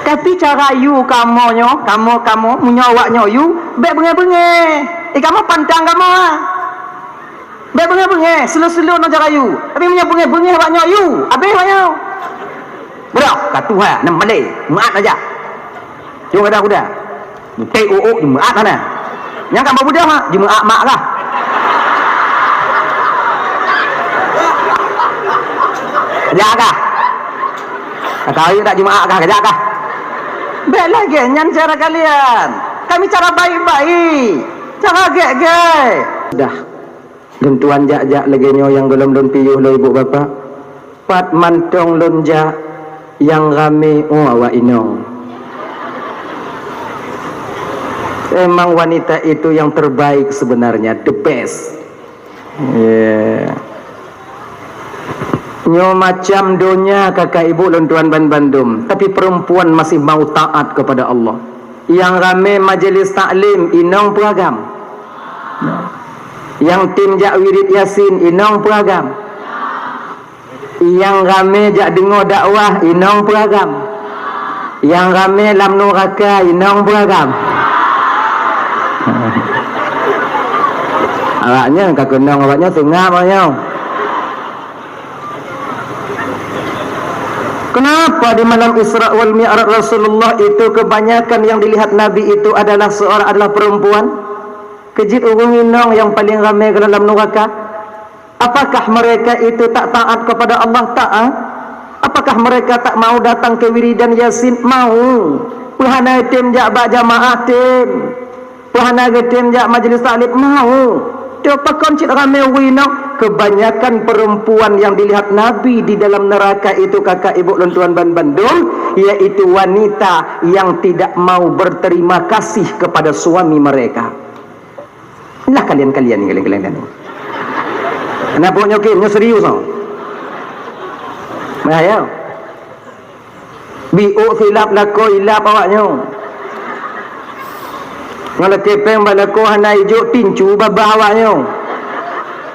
Tapi cara you kamu menyawaknya you baik bengeh-bengeh. Kamu pantang kamu ah. Baik bengeh-bengeh, selu-selu no cara you. Tapi punya bengeh-bengeh awaknya you. Habis awaknya. Bro, kata Tuhan, nam balik. Maaf aja. Cuma ada kuda. TOO jemaat mana? Yang kan budak mak, jemaat mak lah. Kerja kah? Kata ayu tak jemaat kah? Kerja kah? Baik lagi, nyan cara kalian. Kami cara baik-baik. Cara gek-gek. Dah. Dan tuan jak-jak lagi nyo yang belum don piyuh lo ibu bapa. Pat mantong lonja yang rame awak ino. Emang wanita itu yang terbaik sebenarnya, the best. Yeah. Nyo macam donya kakak ibu dan tuan ban Bandung, tapi perempuan masih mau taat kepada Allah. Yang rame majelis taklim inong peragam. Yang tim jak wirid yasin inong peragam. Yang rame jak dengar dakwah inong peragam. Yang rame lam neraka inong peragam. Awaknya kak kenang awaknya tengah awaknya. Kenapa di malam Isra wal Mi'raj Rasulullah itu kebanyakan yang dilihat Nabi itu adalah perempuan? Kejit urung inong yang paling ramai ke dalam neraka. Apakah mereka itu tak taat kepada Allah? Taat. Apakah mereka tak mau datang ke wiridan yasin? Mau. Puhana tim jak ba jamaah tim. Puhana tim jak majlis taklim mau. Apa koncit ramai winong? Kebanyakan perempuan yang dilihat Nabi di dalam neraka itu kakak ibu dan tuan ban Bandung, yaitu wanita yang tidak mau berterima kasih kepada suami mereka. Lah kalian ni. Kenapa nyokin? Nyo serius no? Bahaya. Bi'u khilaf lako ilap awaknya. Ngalah kepeng balako hana ijo tincu babah awaknya.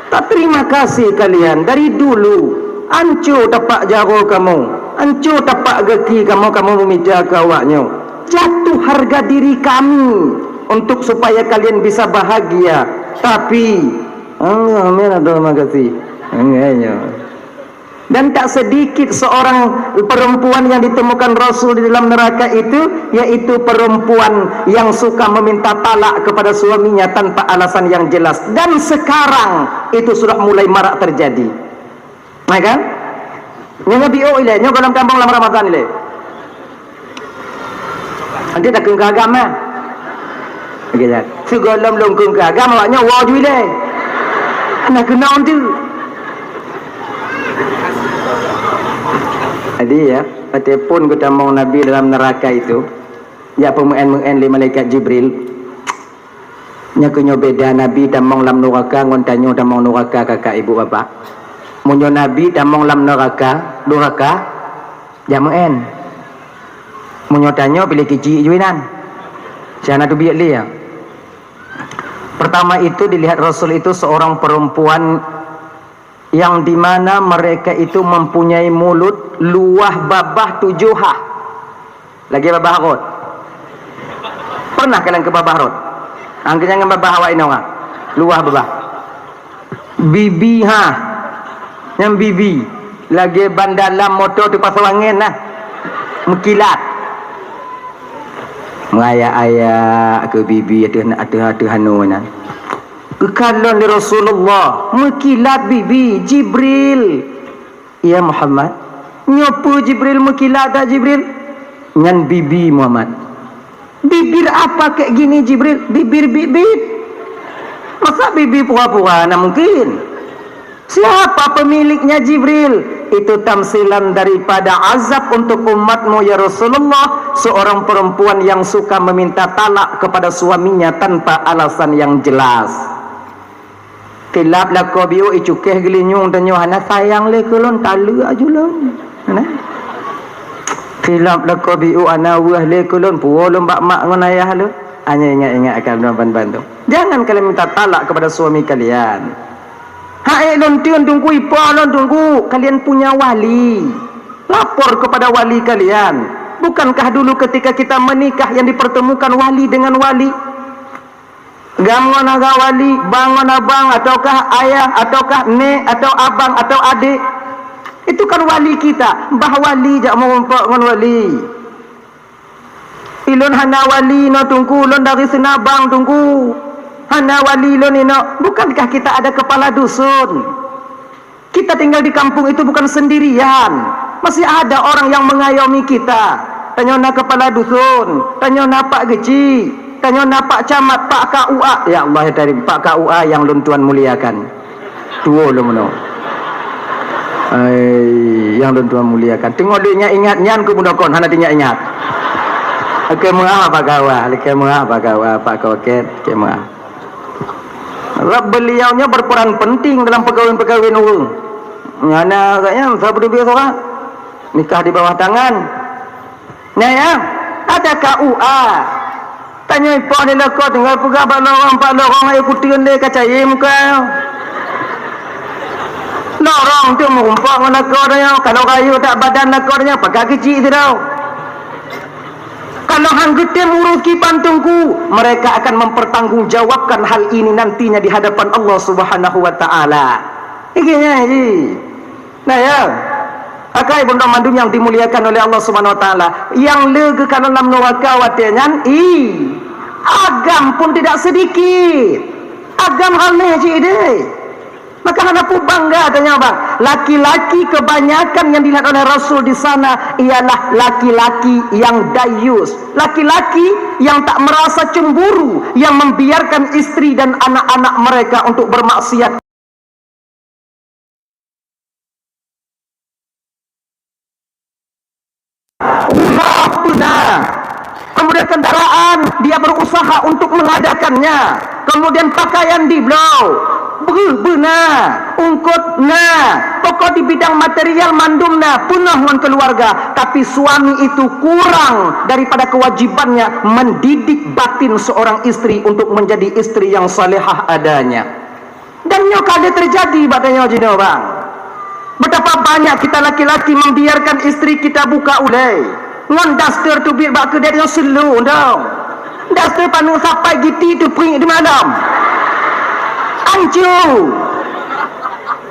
Tak terima kasih kalian dari dulu. Hancur tapak jaro kamu, hancur tapak geki kamu meminta ke awaknya. Jatuh harga diri kami untuk supaya kalian bisa bahagia. Tapi amin ada terima kasih. Dan tak sedikit seorang perempuan yang ditemukan Rasul di dalam neraka itu, yaitu perempuan yang suka meminta talak kepada suaminya tanpa alasan yang jelas. Dan sekarang itu sudah mulai marak terjadi. Nah kan? Nyo bio ile, nyo dalam kampung lam Ramadan ile. Nanti tak keng agama. Begitu. Segala longkung ke agama awaknya wajib ile. Anak kena tu. Jadi ya, patipun kita mau Nabi dalam neraka itu, ya pemuen li malaikat Jibril. Nya kunyo beda Nabi tamong lam neraka ngon tanyo tamong neraka kakak ibu bapak. Munyo Nabi tamong lam neraka ya muen. Munyo tanyo pilih kiji juinan. Jana tu biak li ya. Pertama itu dilihat Rasul itu seorang perempuan yang dimana mereka itu mempunyai mulut luah babah 7 ha. Lagi babah rot. Pernah kalian ke babah rot? Angkanya dengan babah awak ini orang. Luah babah. Bibi ha. Yang bibi. Lagi bandalam motor tu pasal angin lah. Mekilat. Mengaya-ayak ke bibi ada hanunan. Kekalan di Rasulullah mekilat bibi Jibril. Ya Muhammad, nyopo Jibril mekilat tak Jibril? Ngan bibi Muhammad. Bibir apa kayak gini Jibril? Bibir. Masa bibi pura-pura? Nah mungkin. Siapa pemiliknya Jibril? Itu tamsilan daripada azab untuk umatmu ya Rasulullah. Seorang perempuan yang suka meminta talak kepada suaminya tanpa alasan yang jelas. Tilap lah kau biu icukeh gelinyung dan nyohana sayang le kulon talu ajulon. Nah. Tilap lah kau biu ana wah le kulon puo lembak mak ngon ayah lu. Hanya ingat akan bantu. Jangan kalian minta talak kepada suami kalian. Hai lontiun tunggu ipa lon tunggu. Kalian punya wali. Lapor kepada wali kalian. Bukankah dulu ketika kita menikah yang dipertemukan wali dengan wali? Gangon aga wali, bangon abang, ataukah ayah, ataukah nek, atau abang, atau adik. Itu kan wali kita. Bah wali jak mau mempak dengan wali. Ilon hana wali no tunggu, lon dari senabang tunggu. Hana wali lon ino. Bukankah kita ada kepala dusun? Kita tinggal di kampung itu bukan sendirian. Masih ada orang yang mengayomi kita. Tanya nak kepala dusun, tanya nak Pak Geci, tanya nak Pak Camat, Pak KUA. Ya Allah ya Karim, Pak KUA yang lun tuan muliakan. Dua lo meno. Yang lun tuan muliakan. Tengok dia ingat nyan ku mudakon, hana dia ingat. Okey maaf Pak KUA, okey maaf Pak KUA, Pak Koket, okey maaf. Beliaunya berperan penting dalam pegawai-pegawai orang. Ngana kayaknya saya berdua seorang nikah di bawah tangan. Nah ya, ada KUA. Tanya ipon ni lah kau tinggal pegang pak lorong ayo kutin dia kacai muka. Lorong tu mengumpak mana kau dia. Kalau kayu tak badan lah kau dia pakai kecil tu tau. Kalau hang gede urus kipan tunggu, mereka akan mempertanggungjawabkan hal ini nantinya di hadapan Allah Subhanahu wa taala. Ikinya ji. Nah ya. Akai benda mandum yang dimuliakan oleh Allah Subhanahu wa taala, yang lega kalau dalam neraka watenyan agam pun tidak sedikit. Agam halnya je deh. Maka hana pun bangga tanya bang. Laki-laki kebanyakan yang dilihat oleh Rasul di sana ialah laki-laki yang dayus, laki-laki yang tak merasa cemburu, yang membiarkan istri dan anak-anak mereka untuk bermaksiat. Kemudian kendaraan dia berusaha untuk mengadakannya, kemudian pakaian di blow benar ungkut nah pokok di bidang material mandumna punah dengan keluarga, tapi suami itu kurang daripada kewajibannya mendidik batin seorang istri untuk menjadi istri yang salehah adanya. Dan nyokade terjadi badanya jino bang. Betapa banyak kita laki-laki membiarkan istri kita buka ulai ngon daster tu biar bak kedai yang slow dong. Daster panu sampai giti tu pring di malam. Ancu.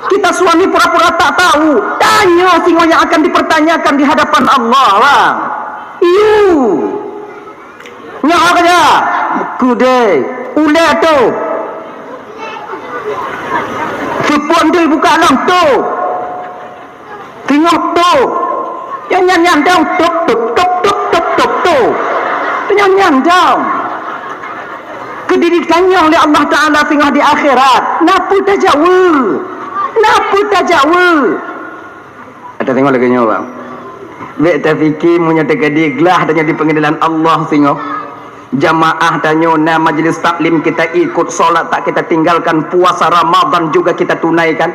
Kita suami pura-pura tak tahu. Tanya singo yang akan dipertanyakan di hadapan Allah bang. Iu. Nyak aja. Kudai. Ulai tu. Sepon dia buka alam tu. Tengok tu. Yang nyan dong tuk tuk tuk tuk tuk tuk tuk. Nyan dong. Kedirikannya oleh Allah Taala tengah di akhirat. Napa tajawul? Napa tajawul? Ada tengok lagi nyo bang. Bek tak fikir munya tegadiglah tanya di pengadilan Allah tengok. Jamaah tanya na majlis taklim kita ikut, solat tak kita tinggalkan, puasa Ramadan juga kita tunaikan.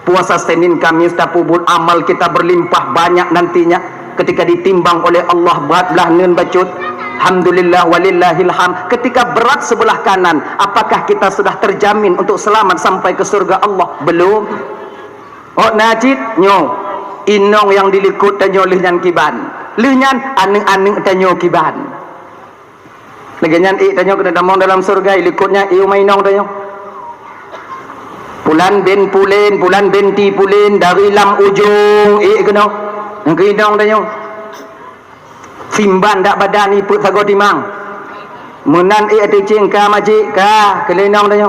Puasa Senin Kamis tapubul amal kita berlimpah banyak nantinya ketika ditimbang oleh Allah berat belah nun bacut. Alhamdulillah walillahil hamd. Ketika berat sebelah kanan, apakah kita sudah terjamin untuk selamat sampai ke surga Allah? Belum. Oh najid nyo inong yang dilikut tanyo lihnan kiban. Lihnan aneng-aneng tanyo kiban. Lagian tanyo kena damong dalam surga ilikutnya iu mainong tanyo. Pulan ben pulin, pulan benti pulin dari lam ujung kena yang keinong tanya simban dak badan iput sago timang menan ada cengka majik ka kelenong tanya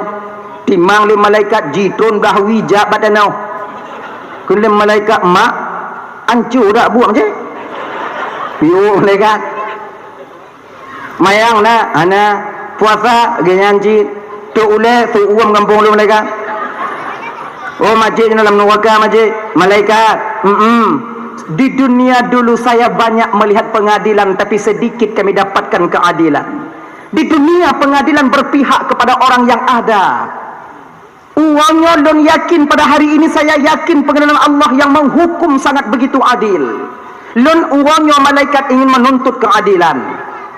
timang le malaikat jitun dah wijak badanau kule malaikat mak ancu dak buang je piu malaikat mayang na ana puasa genyanji tu ule tu uam kampung lu malaikat. Oh majid dalam neraka majid malaikat. Di dunia dulu saya banyak melihat pengadilan, tapi sedikit kami dapatkan keadilan. Di dunia pengadilan berpihak kepada orang yang ada. Uangnya don yakin pada hari ini saya yakin pengadilan Allah yang menghukum sangat begitu adil. Lon uangnya malaikat ingin menuntut keadilan.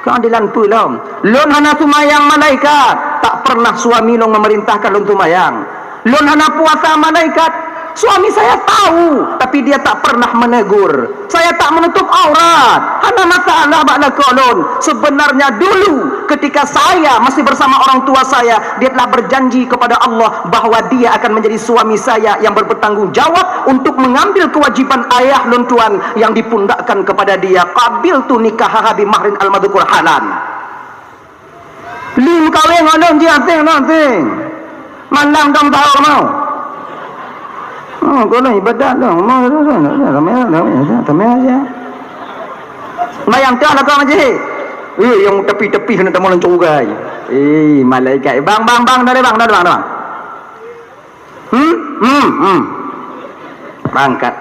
Keadilan pula. Lon hana sumayang malaikat tak pernah suami long memerintahkan lon sumayang. Lon hana puasa malaikat suami saya tahu tapi dia tak pernah menegur. Saya tak menutup aurat. Hana masalah ba'da kolon. Sebenarnya dulu ketika saya masih bersama orang tua saya, dia telah berjanji kepada Allah bahwa dia akan menjadi suami saya yang bertanggung jawab untuk mengambil kewajiban ayah lun tuan yang dipundakkan kepada dia. Qabil tu nikah bi mahrin al-madhkur halan. Lim kawin ngalon dia nanti. Malang dong tahu mau. Oh, kalau ibadat dong, mau ramai aja. Mayang tak lah kau macam yang tepi-tepi kena temu lancung gai. Malaikat. Bang, dari bang. Bangkat.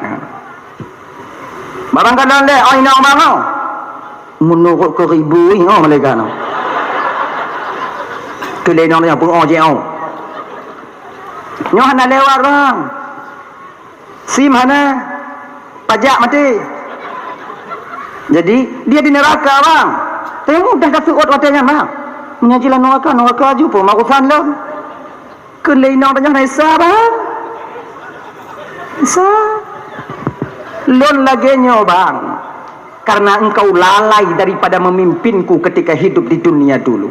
Barangkat dalam dia, oh ini orang bang kau. Menurut ke ribu ini, malaikat kau. Kelihatan dia pun je kau. Nyoh nak lewat bang. SIM hana pajak mati. Jadi dia di neraka bang. Tengok dah kasut watanya bang. Menyajilah neraka aja pun makufan lah. Kelainan tanya Naisa bang. Isa. Lon lagi nyo bang. Karena engkau lalai daripada memimpinku ketika hidup di dunia dulu.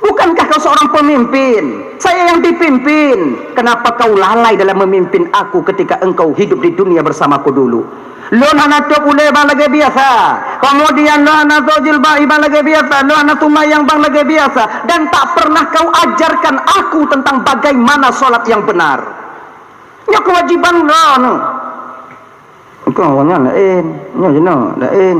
Bukankah kau seorang pemimpin? Saya yang dipimpin. Kenapa kau lalai dalam memimpin aku ketika engkau hidup di dunia bersamaku dulu? Lo anak tu boleh bang lagi biasa. Kemudian lo anak tu jilbab bang lagi biasa. Lo anak tumayang bang lagi biasa. Dan tak pernah kau ajarkan aku tentang bagaimana solat yang benar. Ini kewajiban lo. Kau orang lain, lain.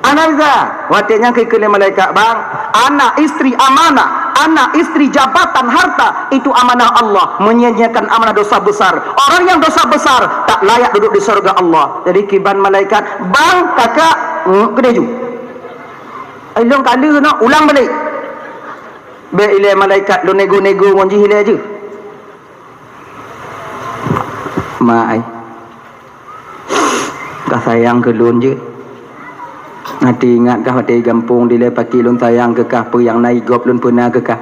Analisa, watiknya kekele malaikat bang. Anak istri amanah, anak istri jabatan harta itu amanah Allah. Menyia-nyiakan amanah dosa besar. Orang yang dosa besar tak layak duduk di surga Allah. Jadi kiban malaikat, bang kakak kedeju. Ilong kali nak ulang balik. Be ile malaikat lo nego-nego monji hile aja. Mai. Kah sayang ke lun je. Nanti ingat kah hati gampung dile paki lun sayang ke kah yang naik gop lun pernah ke kah.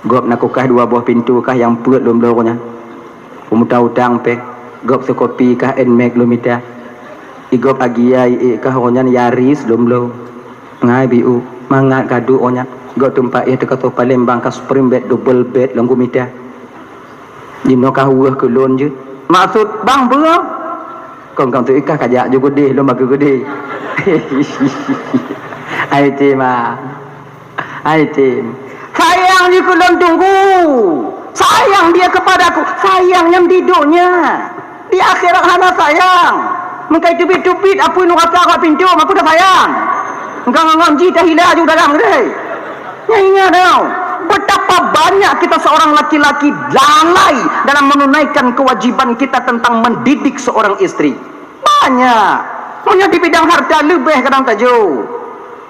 Gop nak kah dua buah pintu kah yang puat lun belornya. Pemuta utang pe. Gop sekopi kah enmek lun mita. Igop agiai kah orangnya Yaris lun belo. Ngai biu mangat kadu orangnya. Gop tempat ia teka to Palembang kah spring bed double bed lun mita. Dino kah uah ke lun je. Maksud bang berapa? Kau tu ikah kajak juga deh, lo makan gede. Aitim ah, aitim. Sayang dia kulon tunggu. Sayang dia kepadaku. Sayang yang di dunia. Di akhirat hana sayang. Mengkai tupit-tupit apa yang kata kat pintu, aku dah sayang. Engkau ngonji dah hilang juga dalam gede. Ingat tau. Betapa banyak kita seorang laki-laki lalai dalam menunaikan kewajiban kita tentang mendidik seorang istri. Banyak. Menjadi bidang harta lebih kadang tajuk.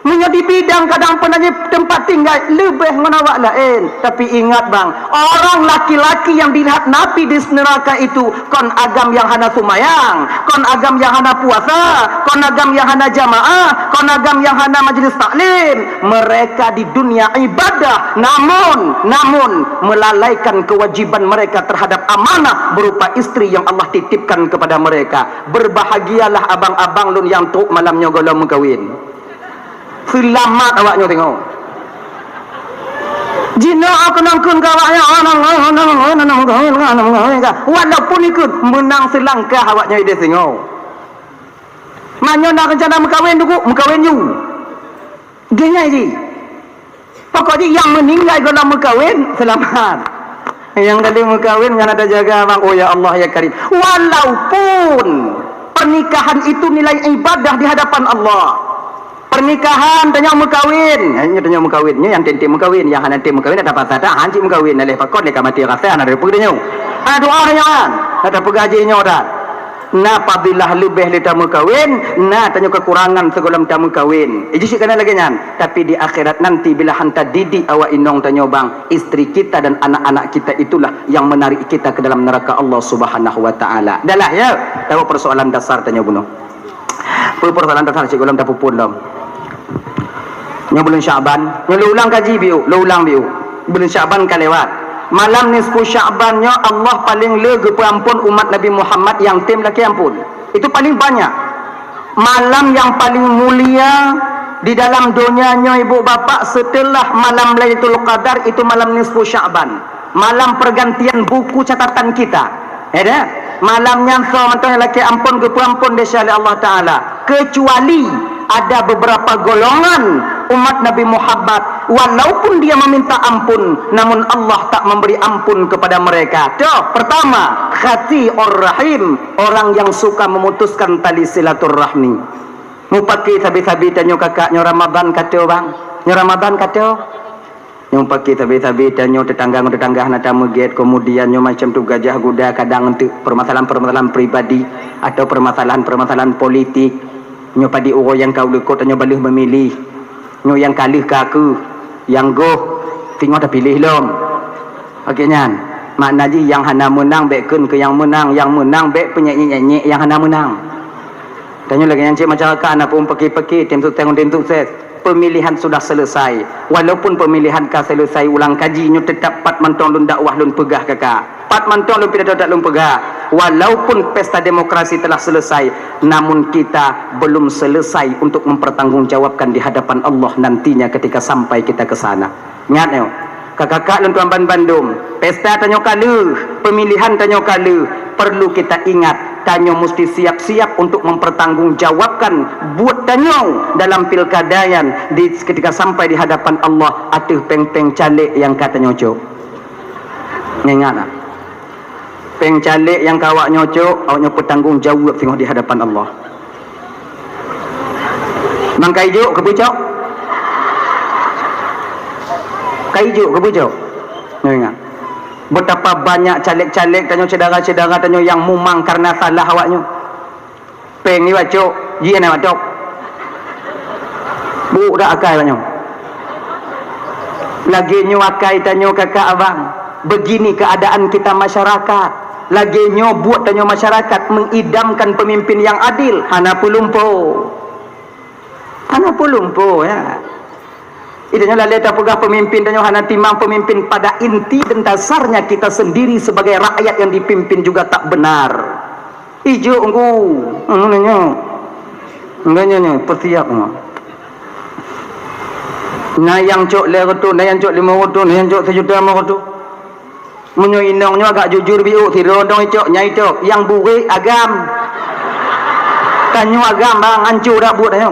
Menjadi bidang kadang penanya tempat tinggal lebih menawak lain. Tapi ingat bang, orang laki-laki yang dilihat Nabi di neraka itu kon agam yang hana sumayang, kon agam yang hana puasa, kon agam yang hana jamaah, kon agam yang hana majlis taklim. Mereka di dunia ibadah namun melalaikan kewajiban mereka terhadap amanah berupa istri yang Allah titipkan kepada mereka. Berbahagialah abang-abang lun yang tuk malamnya golong mengkawin. Selamat awaknya tengok. Jina aku nangkun kawaknya walaupun ikut menang selangkah awaknya dia tengok. Manyo nak rencana mengkawin dulu, mengkawin you. Gini je. Pokoknya yang meninggal kalau mengkawin selamat. Yang tadi mengkawin kan ada jaga bang. Oh ya Allah ya Karim. Walaupun pernikahan itu nilai ibadah di hadapan Allah. Pernikahan tanya mengkawin, hanya tanya mengkawinnya yang tenti mengkawin, yang nanti mengkawin ada apa saja, hanci mengkawin, nalih pakon leka mati rasa, ada peganya, ada doa yang ada pegajinya dah. Nah, apabila lebih lita mengkawin, nah tanya kekurangan segala macam mengkawin. Itu sih kena lagi nyan. Tapi di akhirat nanti bila hantar didik awak inong tanya bang, istri kita dan anak-anak kita itulah yang menarik kita ke dalam neraka Allah Subhanahu Wa Taala. Dah lah ya, tahu persoalan dasar tanya bunuh. Persoalan dasar cikgu lam dah pupun lam. Yang bulan Syaban, yang lo ulang kaji biu, lo ulang biu. Bulan Syaban kan lewat. Malam nisfu Sya'bannya Allah paling lega ampun umat Nabi Muhammad yang tim laki ampun. Itu paling banyak. Malam yang paling mulia di dalam dunianya ibu bapa setelah malam Lailatul Qadar itu malam nisfu Sya'ban. Malam pergantian buku catatan kita. Ada? Malamnya so mantan laki ampun ampun desya Allah Taala. Kecuali ada beberapa golongan umat Nabi Muhammad walaupun dia meminta ampun namun Allah tak memberi ampun kepada mereka. Pertama, khati'ur rahim, orang yang suka memutuskan tali silaturahmi. Mupaki tabi-tabi tanyo kakak nyo Ramadan kata bang. Nyo Ramadan kata. Nyo paki tabi-tabi tanyo tetangga nak tamuget kemudian nyo macam tu gajah kuda kadang untuk permasalahan-permasalahan pribadi atau permasalahan-permasalahan politik. Nyo padi orang yang kau lekot nyo balih memilih. Nyo yang kalih ke aku, yang goh tengok dah pilih lom. Okey nyan. Maknanya yang hana menang bekun ke yang menang bek penyanyi-nyanyi yang hana menang. Tanya lagi yang cik masyarakat anak pun peki-peki tim sukses. Pemilihan sudah selesai. Walaupun pemilihan ka selesai ulang kaji nyo tetap pat mantong lun dakwah lun pegah kakak. Pat mantong lun pidato tak lun pegah. Walaupun pesta demokrasi telah selesai, namun kita belum selesai untuk mempertanggungjawabkan di hadapan Allah nantinya ketika sampai kita ke sana. Ingat yo. Kakak-kakak dan tuan Bandung, pesta tanyo kalu, pemilihan tanyo kalu, perlu kita ingat tanyo mesti siap-siap untuk mempertanggungjawabkan buat tanyo dalam pilkadayan di ketika sampai di hadapan Allah atuh peng-peng calik yang katanya cok. Ingat tak? Peng calik yang kawak nyocok, awaknya bertanggungjawab tengok di hadapan Allah. Mangkai juk ke pucuk? Kaijuk ke pucuk? Ingat. Betapa banyak caleg-caleg tanyo cedera-cedera tanyo yang mumang karena salah awaknya. Peng ni wacuk, ji ana wacuk. Bu dak akai banyo. Lagi nyo akai tanyo kakak abang. Begini keadaan kita masyarakat. Lagi nyo buat tanyo masyarakat mengidamkan pemimpin yang adil. Hana pulumpo ya. Idanya lalai tak pegah pemimpin tanyo hana timang pemimpin pada inti dan dasarnya kita sendiri sebagai rakyat yang dipimpin juga tak benar. Ijo engku. Nanya persiap mo. Nayang cok lerotu, nayang cok 500, nayang cok 1 juta mo. Menyo inongnya agak jujur biu si rodong cok nyai cok yang burik agam. Tanyo agam bang hancur dak buat tanyo.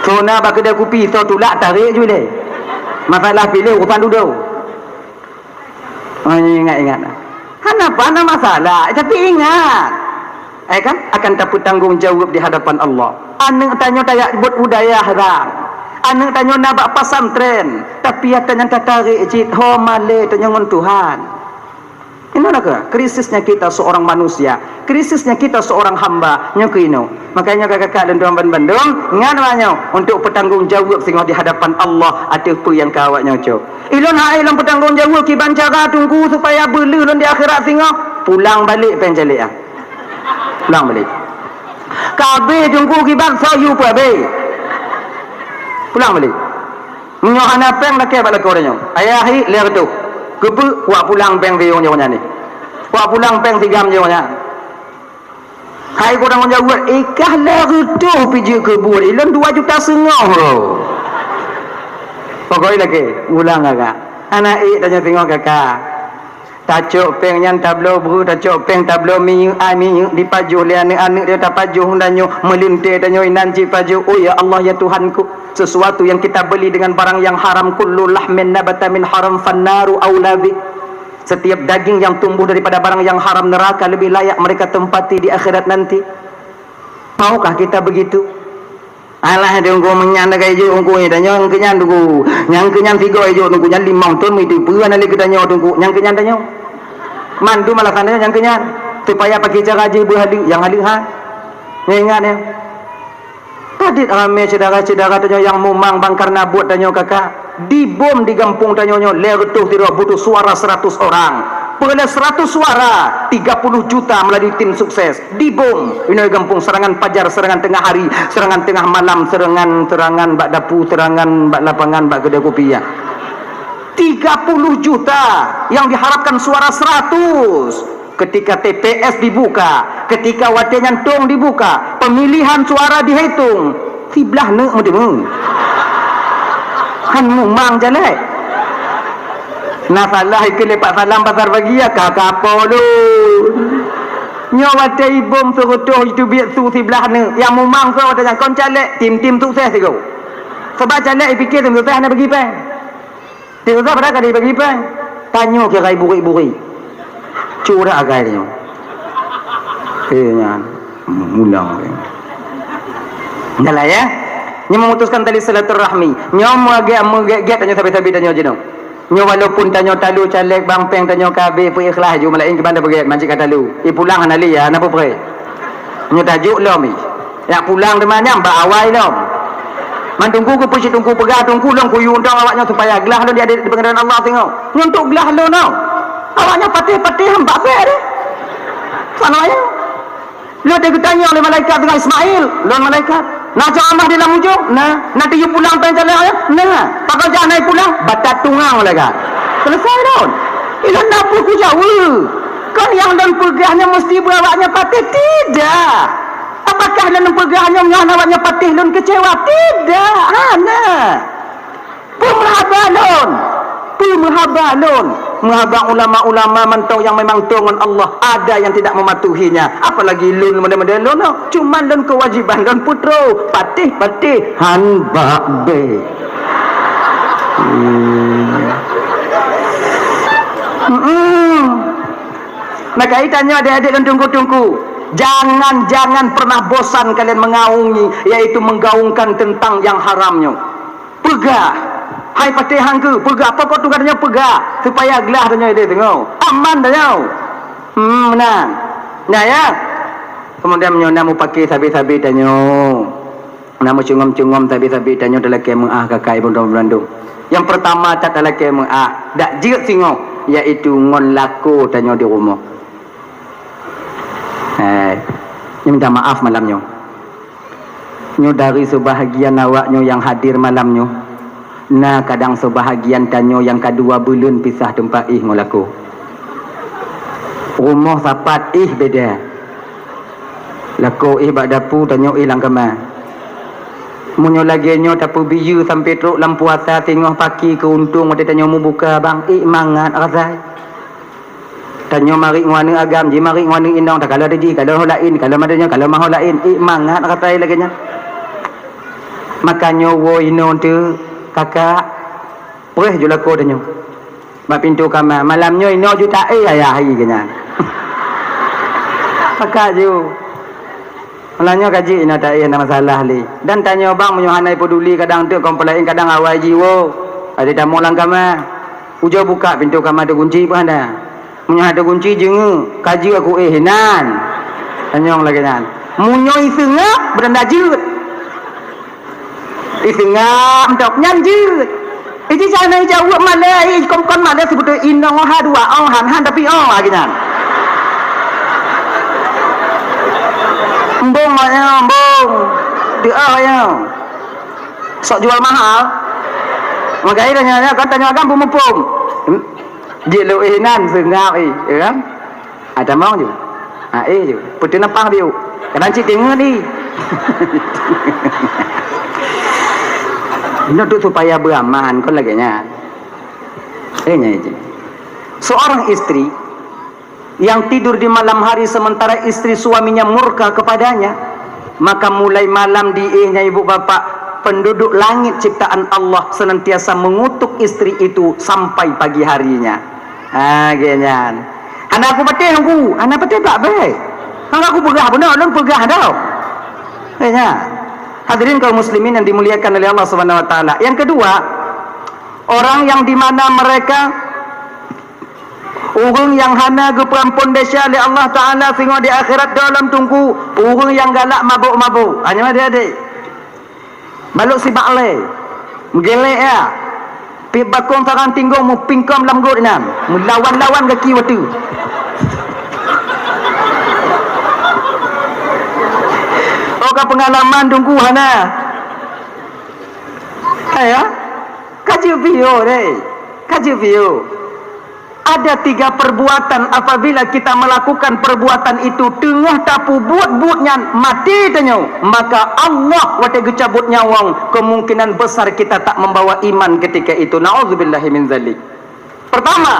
Sona bak kedai kopi so tulak tarik je le. Masalah pilih urusan duduk. Ingat. Kenapa ada masalah? Tapi ingat. Kan akan dapat tanggungjawab di hadapan Allah. Anak tanya tayak buat budaya haram. Anak tanya nak bak pesantren, tapi tanya tarik jid ho male tanya ngon Tuhan. Ini ke krisisnya kita seorang manusia, krisisnya kita seorang hamba nyokino. Makanya kakak dan tuan Bandung ingat banyak untuk bertanggungjawab tengok di hadapan Allah ada apa yang kawak nyocok. Ilon hai ilon bertanggungjawab ki bancara tunggu supaya beli di akhirat tengok pulang balik penjalik ah. Pulang balik. Kabe tunggu ki bangsa you pabe. Pulang balik. Menyo hana peng nak ke balik orangnya. Ayahi lihat tu. Kebu wak pulang peng dia nya ni. Wak pulang peng 3 jam nya. Hai korang menjawab ikah lah tu piji kebu. Ilon 2,5 juta lo. Pokoknya lagi ulang kakak. Anak tanya tengok kakak. Tacuk peng yang tablo bru tacuk peng tablo mi di pajuh li anak dia tak pajuh danyo melintir danyo nanti pajuh. Oh ya Allah ya Tuhanku, sesuatu yang kita beli dengan barang yang haram kullu lahmin nabata min haram fannaru aula bi. Setiap daging yang tumbuh daripada barang yang haram neraka lebih layak mereka tempati di akhirat nanti. Maukah kita begitu? Alah dengku menyanda kaya je ungku ni tanya kenyan dengku. Yang kenyan 3 je dengku nyan 5 ton mi tipu ana le ketanya dengku. Yang kenyan tanya. Mandu malah kana yang kenyan supaya pakai cara je berhalih yang halih ha. Ingat ya. Tadi ramai saudara-saudara tanya yang mumang bang karena buat tanya kakak. Dibom di kampung tanya lertuh tidak butuh suara 100 orang. Perlu 100 suara 30 juta melalui tim sukses dibom ini kampung serangan pajar serangan tengah hari serangan tengah malam serangan bak dapu serangan bak lapangan bak kedai kopi ya 30 juta yang diharapkan suara 100. Ketika TPS dibuka, ketika wate nyantung dibuka, pemilihan suara dihitung, siblah ne mudemu han mumang jalek na salah ke lepak salam pasar bagi ya kakak polun nyo wate ibom serutuh itu biak su siblah ne yang mumang so wate kon calek tim sukses sigo sebab calek fikir tim sukses na bagi pen tim sukses pada kali bagi pen tanyo ke rai buri curah agaknya kayaknya mulang dah ya nyo memutuskan tali silaturahmi nyo magek tanyo sabi-sabi tanyo jeno nyo walaupun tanyo talu calek bang peng tanyo kabe pu ikhlas ju malain ke bandar begek mancik talu pulang anali ya napa pre nyo tajuk lo mi ya pulang de manyam ba awai lo man tunggu ku puci tunggu pegah tunggu long ku yundang awaknya supaya gelah lo dia di pengadilan Allah tengok nyo untuk gelah lo no awaknya patih-patih hamba be de sana ya lo dia ditanya oleh malaikat dengan Ismail lo malaikat nak ceramah di dalam ujung nak tiup pulang pengen jalan ya pakai jangan naik pulang batat tungang malaikat selesai don ilan dapur ku jauh kan yang dan pegahnya mesti berawaknya patih tidak apakah dan pegahnya awaknya patih lon kecewa tidak pemerabalon menghabang ulama-ulama mentau yang memang tungan Allah ada yang tidak mematuhinya apalagi lun model-model lun cuma lun kewajiban lun putro patih hanbak be nah kaitannya adik-adik dan tunggu-tunggu jangan pernah bosan kalian mengaungi yaitu menggaungkan tentang yang haramnya pegah hai patih hangku pegah apa kau tugasnya pegah supaya gelah tanya dia tengok aman tanya menang nah ya kemudian namu pakai sabi-sabi tanya namu cungom-cungom sabi-sabi tanya dalam kemah kakak ibu Bandung yang pertama tak dalam kemah dak jik singo yaitu ngon laku tanya di rumah minta maaf malamnya nyo dari sebahagian awaknya yang hadir malamnya nah kadang sebahagian tanyo yang kedua belun pisah tempat ngolaku rumah sapat beda laku bak dapu tanyo lang kama munyo lagi nyo tapu biyu sampai truk lam puasa tengok paki keuntung mati tanyo mu buka bang mangat rasai tanyo mari ngwane agam ji mari ngwane indong tak kalau ada ji kalau lain kalau madanya kalau mahu lain mangat rasai lagi nya makanya wo ino tu kakak boleh je laku tanya bak pintu kamar malamnya ino juta ayah hari kena kakak je malamnya kaji ino tak ada masalah li dan tanya bang menyuhanai peduli kadang tu komplain kadang awal jiwa ada tamu lang kamar ujar buka pintu kamar ada kunci pun ada menyuhan ada kunci je kaji aku hinan tanya lagi kan munyoi sengap beranda jut isengam dok nyanjut iji jangan jawab malai kon malai sebut inong ha dua han tapi lagi kan embung ya embung dia ya sok jual mahal makanya tanya kan tanya kan pumupum dia lu inan sengap ya kan ada mau je je putih napang dia kadang cik tengok ni ini tu supaya beraman kon lagi nya seorang istri yang tidur di malam hari sementara istri suaminya murka kepadanya maka mulai malam diihnya ibu bapak penduduk langit ciptaan Allah senantiasa mengutuk istri itu sampai pagi harinya gini anak aku patih anak patih tak baik aku pegah benar belum pegah dah gini hadirin kaum muslimin yang dimuliakan oleh Allah Subhanahu wa taala. Yang kedua, orang yang di mana mereka orang yang hana ke perampun desa oleh Allah taala sehingga di akhirat dalam tunggu, orang yang galak mabuk-mabuk. Hanya adik-adik. Baluk si baklai. Mgelek ya. Pi bakong sarang tinggong mu pingkom lam got nam. Melawan-lawan kaki watu. Oka pengalaman tunggu hana. Ya. Kaji video deh. Kaji view. Ada 3 perbuatan apabila kita melakukan perbuatan itu tengah tapu buat-buatnya mati tanya, maka Allah wate gecabut nyawang, kemungkinan besar kita tak membawa iman ketika itu. Nauzubillahi min zalik. Pertama,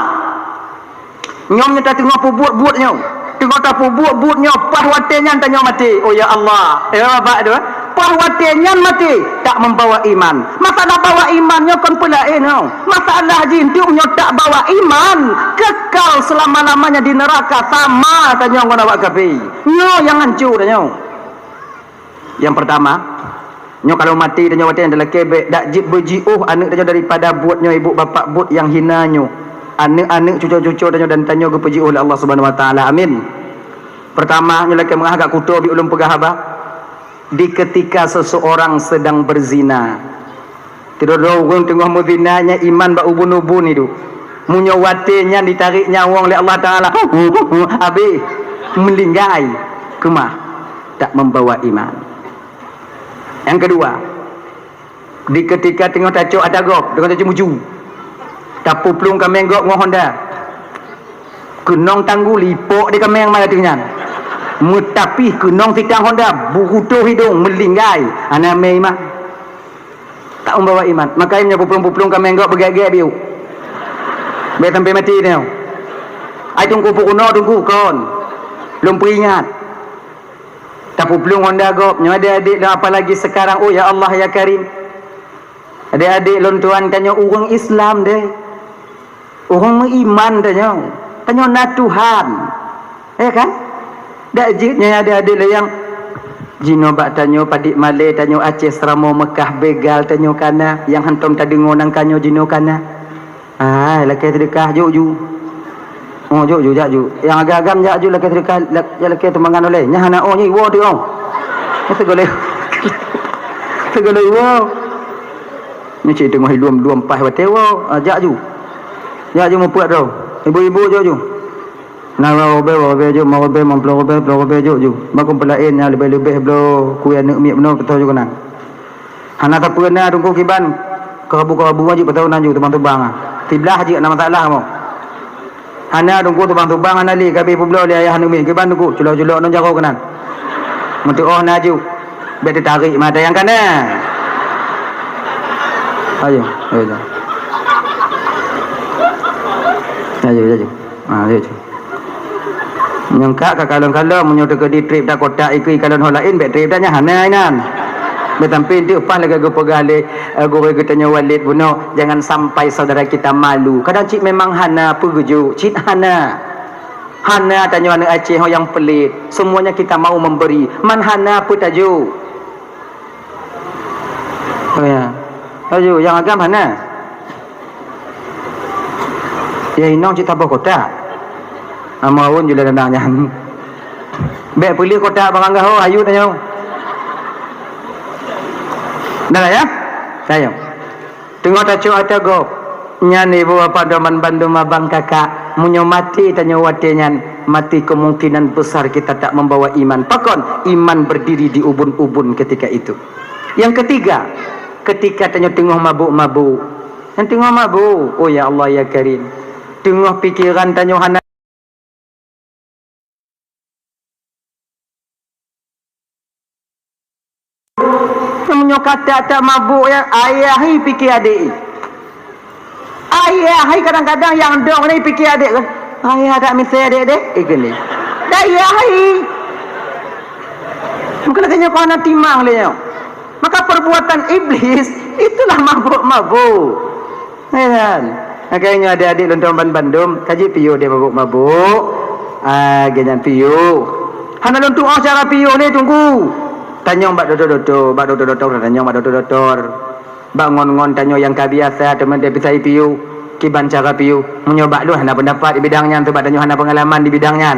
nyomnya tak tengah buat-buat nyom. Tengah tapu buat-buat nyom, pahwatenya tanya mati. Oh ya Allah. Apa tu? Pahwatenya mati tak membawa iman. Masalah bawa imannya kan pula no. Masalah jintunya tak bawa iman, kekal selama-lamanya di neraka sama tanya orang awak kafir. Nyo yang hancur tanya. Yang pertama, nyo kalau mati tanya wate adalah kebek dak jib berjiuh anak tanya daripada buatnya ibu bapa buat yang hina nyo. Anak-anak cucu-cucu tanya dan tanya ke berjiuh oleh Allah Subhanahu wa taala. Amin. Pertama, nyo laki mengagak kutu bi ulum pegah abah. Di ketika seseorang sedang berzina, tidak orang tengah muzinanya iman bak ubun-ubun itu, munyawatenya ditarik nyawang oleh Allah Taala, habis melinggai kemah, tak membawa iman. Yang kedua, di ketika tengah tacuk ada gop dengan tacuk muju, tapu plung kameng gop ngah Honda, kenong tangguh lipok di kameng mana tinggal. Mutapi kenong titang Honda bukutuh hidung melinggai anak memang tak membawa iman. Makanya puplung-puplung kami enggak bergaya-gaya biu biar sampai mati ni. Ai tunggu pukuno tunggu kon belum peringat tak puplung Honda gop nyo adik-adik dah apa lagi sekarang. Oh ya Allah ya Karim, adik-adik lontuan tanya orang Islam deh, orang beriman tanya na Tuhan kan. Dak jitnya ada yang jino bak tanyo padik Malay tanyo Aceh Seramo Mekah begal tanyo kana yang hantom tadi ngonang kanyo jino kana. Laki sedekah ju. Oh ju jak ju. Yang agak-agam jak ju laki sedekah laki temangan oleh. Nya hana oh ni wo tu oh. Segole. Segole wo. Ni cik tengah luam pas wate wo. Jak ju. Jak ju mempuat tu. Ibu-ibu ju. Nawa obe jo mau obe memplo obe jo makum pelain yang lebih blo ku anak mi beno betul juga nang hana tak pernah tunggu kiban kerabu wajib betul nanju tebang-tebang tiblah haji nama masalah mo hana tunggu tebang-tebang anali kabi publo li ayah anak mi kiban tunggu culo-culo non jago kenan mentu oh naju bet tarik mata yang kana ayo ayo nyangka ka kalon-kalon menyuruh ke di trip dah kotak ikui kalon hol lain bet trip dah nya hana inan betampin tu upah lagi go pegale go getanya Walid buno jangan sampai saudara kita malu. Kadang cik memang hana pegeju cik hana tanya anak Aceh yang pelit semuanya kita mau memberi man hana pun taju oh ya taju yang agam hana ya inong cik tabah kotak amawun juga dandangnya. Bek pilih kotak bangga ho ayu tanya. Dah ya? Saya. Tengok tacu ada go. Nyani bawa padoman bandum abang kakak munyo mati tanya watenyan mati kemungkinan besar kita tak membawa iman. Pakon iman berdiri di ubun-ubun ketika itu. Yang ketiga, ketika tanya tengah mabuk-mabuk. Yang tengah mabuk. Oh ya Allah ya Karim. Tengah pikiran tanya hana kata tak mabuk ya ayahi fikir adik ayahi kadang-kadang yang dong ni fikir adik ayah tak misal adik gini dah ayahi mungkin katanya kau nak timang dia maka perbuatan iblis itulah mabuk-mabuk kan makanya adik-adik lontoman Bandung kaji piu dia mabuk-mabuk ganyan piu hana lontung cara piu ni tunggu tanya mbak doktor tanya mbak doktor bangun-ngon tanya yang biasa teman dia bisa piu kiban cara piu menyoba lu hana pendapat di bidangnya tu mbak tanya hana pengalaman di bidangnya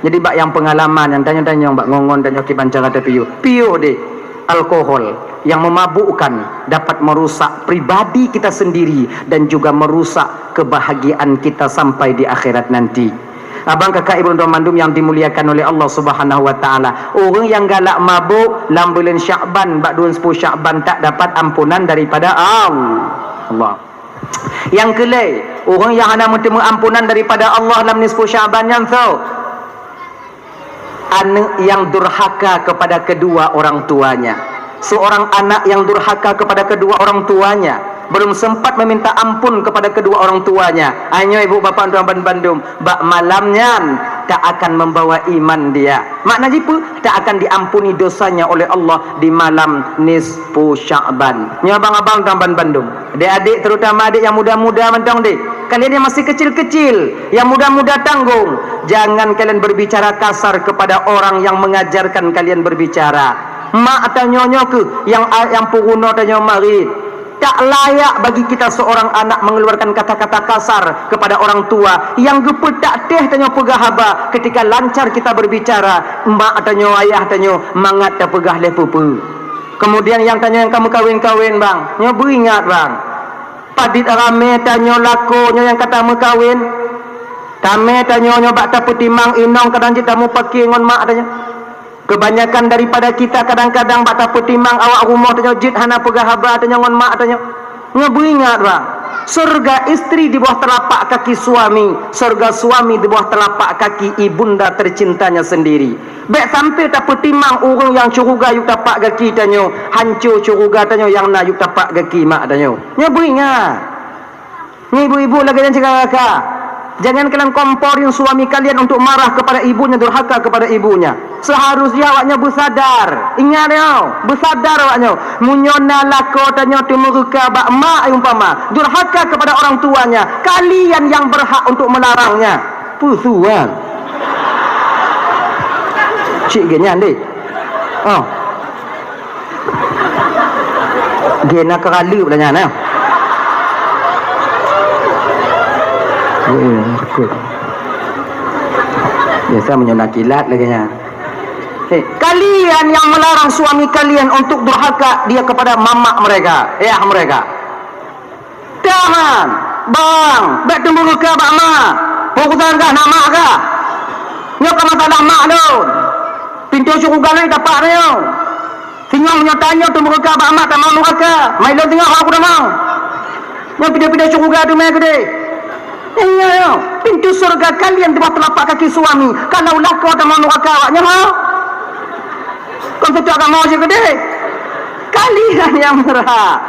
jadi mbak yang pengalaman yang tanya mbak ngongon tanya kiban cara piu deh alkohol yang memabukkan dapat merusak pribadi kita sendiri dan juga merusak kebahagiaan kita sampai di akhirat nanti. Abang kakak ibu mandum yang dimuliakan oleh Allah Subhanahu wa taala. Orang yang galak mabuk dalam bulan Syaban, bak 10 Syaban tak dapat ampunan daripada Allah. Yang kelai, orang yang hendak bertemu ampunan daripada Allah dalam nisfu Syaban yang tu, anak yang durhaka kepada kedua orang tuanya. Seorang anak yang durhaka kepada kedua orang tuanya, belum sempat meminta ampun kepada kedua orang tuanya, hanya ibu bapa tuan Bandung, bak malamnya tak akan membawa iman dia. Maknanya apa? Tak akan diampuni dosanya oleh Allah di malam nisfu Sya'ban. Ni abang-abang tuan Bandung, adik-adik, terutama adik yang muda-muda mentong dik, kalian yang masih kecil-kecil, yang muda-muda tanggung, jangan kalian berbicara kasar kepada orang yang mengajarkan kalian berbicara. Mak atau nyonya ke yang puruna atau nyonya marit, tak layak bagi kita seorang anak mengeluarkan kata-kata kasar kepada orang tua yang gepul tak teh tanya pegah haba ketika lancar kita berbicara. Mak atau nyonya ayah atau nyonya mangat tak pegah lepupu. Kemudian yang tanya yang kamu kawin-kawin bang, nyonya beringat bang, padit rame tanya lako nyonya yang kata mu kawin, tame tanya nyonya bak tak putimang inong kadang kita mu pakai ngon mak tanya. Kebanyakan daripada kita kadang-kadang bata petimang awak rumah tanya jid hana pegah haba tanya ngon mak tanya. Ngaberingat bang, surga istri di bawah telapak kaki suami, surga suami di bawah telapak kaki ibunda tercintanya sendiri. Baik sampai tak petimang orang yang curuga yuk tapak kaki tanya, hancur curuga tanya yang nak yuk tapak kaki mak tanya. Ngaberingat. Ni ibu-ibu lagi yang cakap, jangan kalian komporin suami kalian untuk marah kepada ibunya, durhaka kepada ibunya. Seharusnya awaknya bersadar. Ingat ya, bersadar awaknya. Munyona lako tanya timurka bak mak umpama durhaka kepada orang tuanya, kalian yang berhak untuk melarangnya. Pusuan. Cik genyan dik. Oh. Gena keralu dah nyana. Biasa menyona kilat lagi nya. Kalian yang melarang suami kalian untuk durhaka dia kepada mamak mereka, ayah mereka. Jangan, bang, baik tunggu ke bak mak. Fokusan kah nak mak kah? Nyok ke masalah mak tu. Pintu syurga ni dapat dia. Tinggal punya tanya tunggu ke bak mak tak mau durhaka. Mai lo tengok aku dah mau. Nyok pindah-pindah syurga tu mai gede. Iya, pintu surga kalian di bawah telapak kaki suami. Kalau lako tak mau neraka awaknya mau. Kau tu agak mau je gede. Kalian yang merah.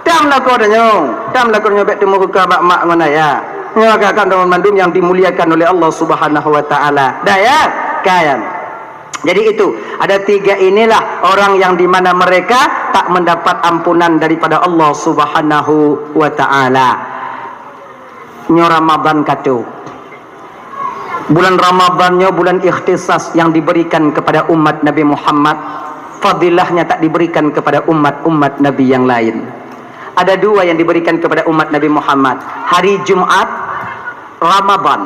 Tam lako dah nyong. Tam lako nyobek temu ke bak mak ngona ya. Nyok teman Bandung yang dimuliakan oleh Allah Subhanahu wa taala. Dah ya, kalian. Jadi itu, ada tiga inilah orang yang di mana mereka tak mendapat ampunan daripada Allah Subhanahu wa taala. Nyo Ramadan katu. Bulan Ramadannya bulan ikhtisas yang diberikan kepada umat Nabi Muhammad. Fadilahnya tak diberikan kepada umat-umat Nabi yang lain. Ada dua yang diberikan kepada umat Nabi Muhammad. Hari Jumat Ramadan.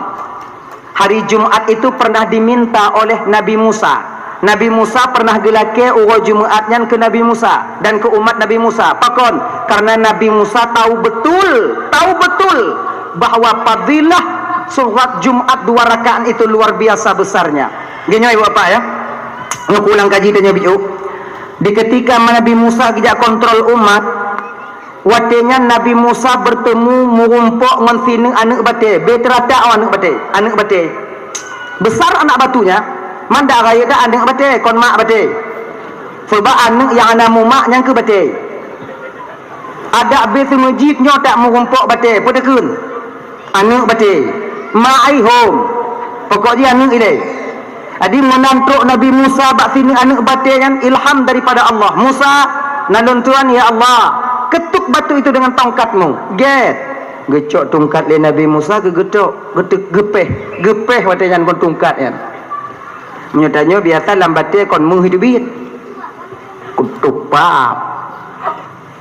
Hari Jumat itu pernah diminta oleh Nabi Musa. Nabi Musa pernah gelake urut Jumatnya ke Nabi Musa dan ke umat Nabi Musa. Pakon, karena Nabi Musa tahu betul bahawa fadilah surat Jumat 2 rakaat itu luar biasa besarnya. Gini ibu bapak ya, ngulang kaji tanya biu. Di ketika Nabi Musa tidak kontrol umat, watenya Nabi Musa bertemu murumpok ngan sineng anak bate, beterata anak bate. Besar anak batunya, manda raya dah anak bate, kon mak bate. Sebab anak yang anak mumak yang ke bate. Ada besi masjidnya tak murumpok bate, potekun. Anak bate ma'ai home pokok dia anak ini. Adi menantuk Nabi Musa bak sini anak bate kan ilham daripada Allah. Musa nalun Tuhan, ya Allah, ketuk batu itu dengan tongkatmu. Gecok tongkat le Nabi Musa ke getuk gepeh watejan pun tongkat kan. Menyatanya biasa lambatnya kon menghidupit kutupap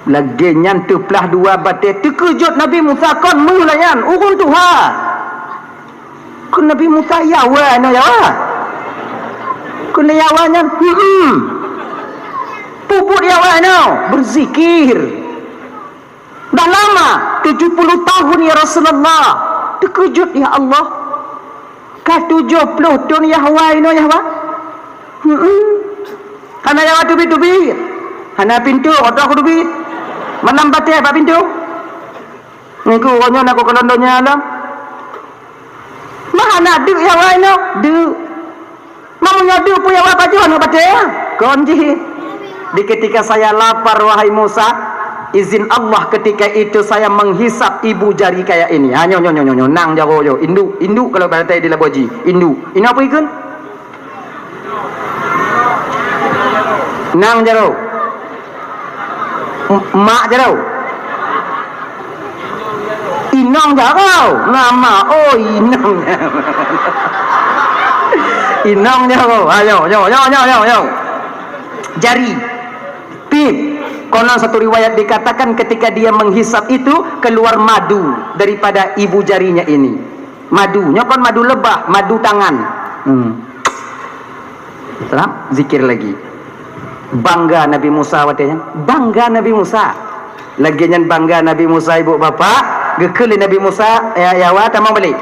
lagi nyantu pelah 2 bate terkejut Nabi Musa kon mulayan urun Tuhan. Kun Nabi Musa yawa no yawa. Kun yawanya puput yawa no berzikir. Dah lama 70 tahun ya Rasulullah. Terkejut ya Allah. Ka 70 tahun yawa no yawa. Hana yawa tubi. Hana pintu otak tubi. Manam bate apa pintu? Niku orangnya nak kelondonya alam. Mana du yang lain no? Du. Mamanya du punya apa jual nak baca ya? Konji. Di ketika saya lapar wahai Musa, izin Allah ketika itu saya menghisap ibu jari kayak ini. Ha nyo nang jaro yo. Induk kalau batai di laboji. Induk. Ini apa ikun? Nang jaro. Mak jaro. Inang jaro. Nama oh inang. Inang jaro. Ayo. Jari. Pip. Konon satu riwayat dikatakan ketika dia menghisap itu keluar madu daripada ibu jarinya ini. Madunya kan madu lebah, madu tangan. Setelah zikir lagi. Bangga Nabi Musa watanya. Bangga Nabi Musa. Lagi nyan bangga Nabi Musa ibu bapa. Gekeli Nabi Musa ya wa tamang balik.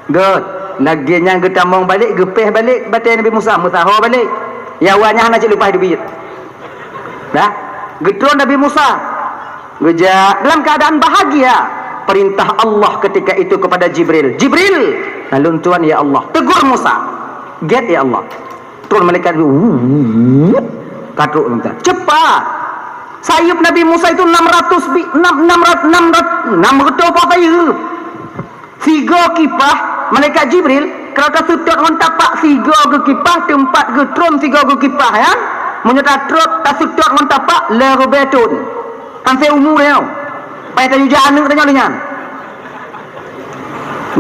Good. Lagi nyan getamong balik, gepeh balik batai Nabi Musa. Musa ho balik. Ya wanya hana cik lupa hidup. Dah. Getron Nabi Musa geja dalam keadaan bahagia. Perintah Allah ketika itu kepada Jibril. Jibril, lalu Tuhan ya Allah tegur Musa. Get ya Allah. Turun malaikat katruk minta. Cepat. Sayup Nabi Musa itu 600 betul apa kayu. Tiga kipah malaikat Jibril kalau tak sedot ngon tapak tiga ke kipah tempat getron tiga ke kipah ya. Menyerta truk tak sedot ngon tapak lero betun. Kan saya umur ya. Pai tayu jana tanya dengan.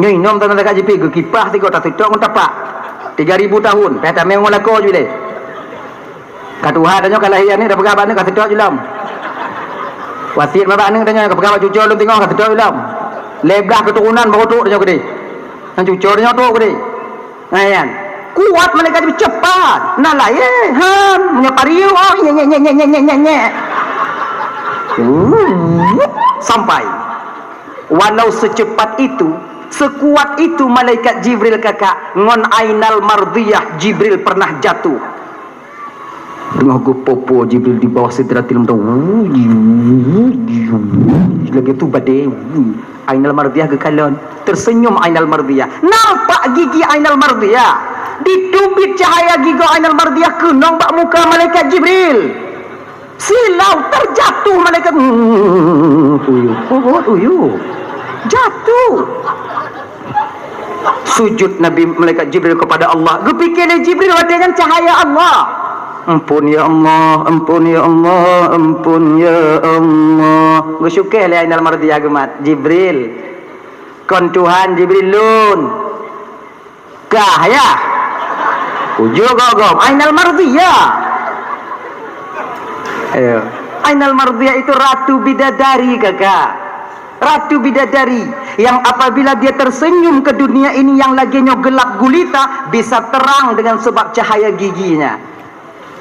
Nyoi nom tanah dekat JP ke kipah tiga tak sedot ngon tapak. 3000 tahun. Pai tak memang lako je le. Katuha tanya kalahian ni dah pegaban ni ka sedot julam. Wasiat babak ni tanya ka pegaban cucu lu tengok ka sedot julam. Leblah keturunan baru tu tanya gede. Kan cucu tanya tu gede. Ayan. Kuat mereka lebih cepat. Nalah menyapariu nye. Sampai. Walau secepat itu, sekuat itu malaikat Jibril kakak ngon ainal mardiyah Jibril pernah jatuh. Tengah popo Jibril di bawah sidratil muntaha. Lagi tu badai. Ainal mardiyah kekalon. Tersenyum ainal mardiyah. Nampak gigi ainal mardiyah. Ditubit cahaya giga ainal mardiyah kenong bak muka malaikat Jibril. Silau terjatuh malaikat. Uyuh. Jatuh. Sujud Nabi malaikat Jibril kepada Allah. Gepikirnya Jibril dengan cahaya Allah. Ampun ya Allah, ampun ya Allah, ampun ya Allah. Bersyukur le ainal mardiyah gemat Jibril. Kon Tuhan Jibril lun. Kah ya? Ujo gogom ainal mardiyah. Ayo. Ainal mardiyah itu ratu bidadari kakak. Ratu bidadari yang apabila dia tersenyum ke dunia ini yang laginya gelap gulita bisa terang dengan sebab cahaya giginya.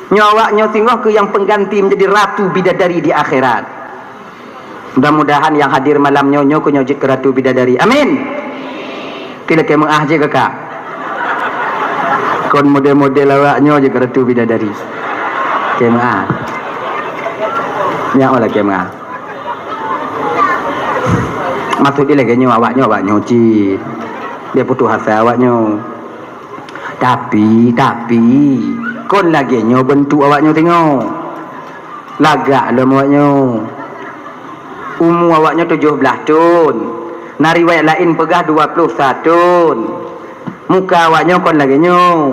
Nyawaknya tinggal ke yang pengganti menjadi ratu bidadari di akhirat. Mudah-mudahan yang hadir malam nyonyo ke nyojit ke ratu bidadari. Amin. Tidak kayak mengahje kakak. Kon model-model awaknya je ke ratu bidadari. Kayak mengah. Yang olah kayak mengah. Maksud dia lagi awaknya nyojit. Dia putus asa awaknya. Tapi kon lagi nyo bentuk awaknya tengok. Lagak dalam awaknya. Umur awaknya 17 tahun. Nari riwayat lain pegah 21 tahun. Muka awaknya kon lagi nyo.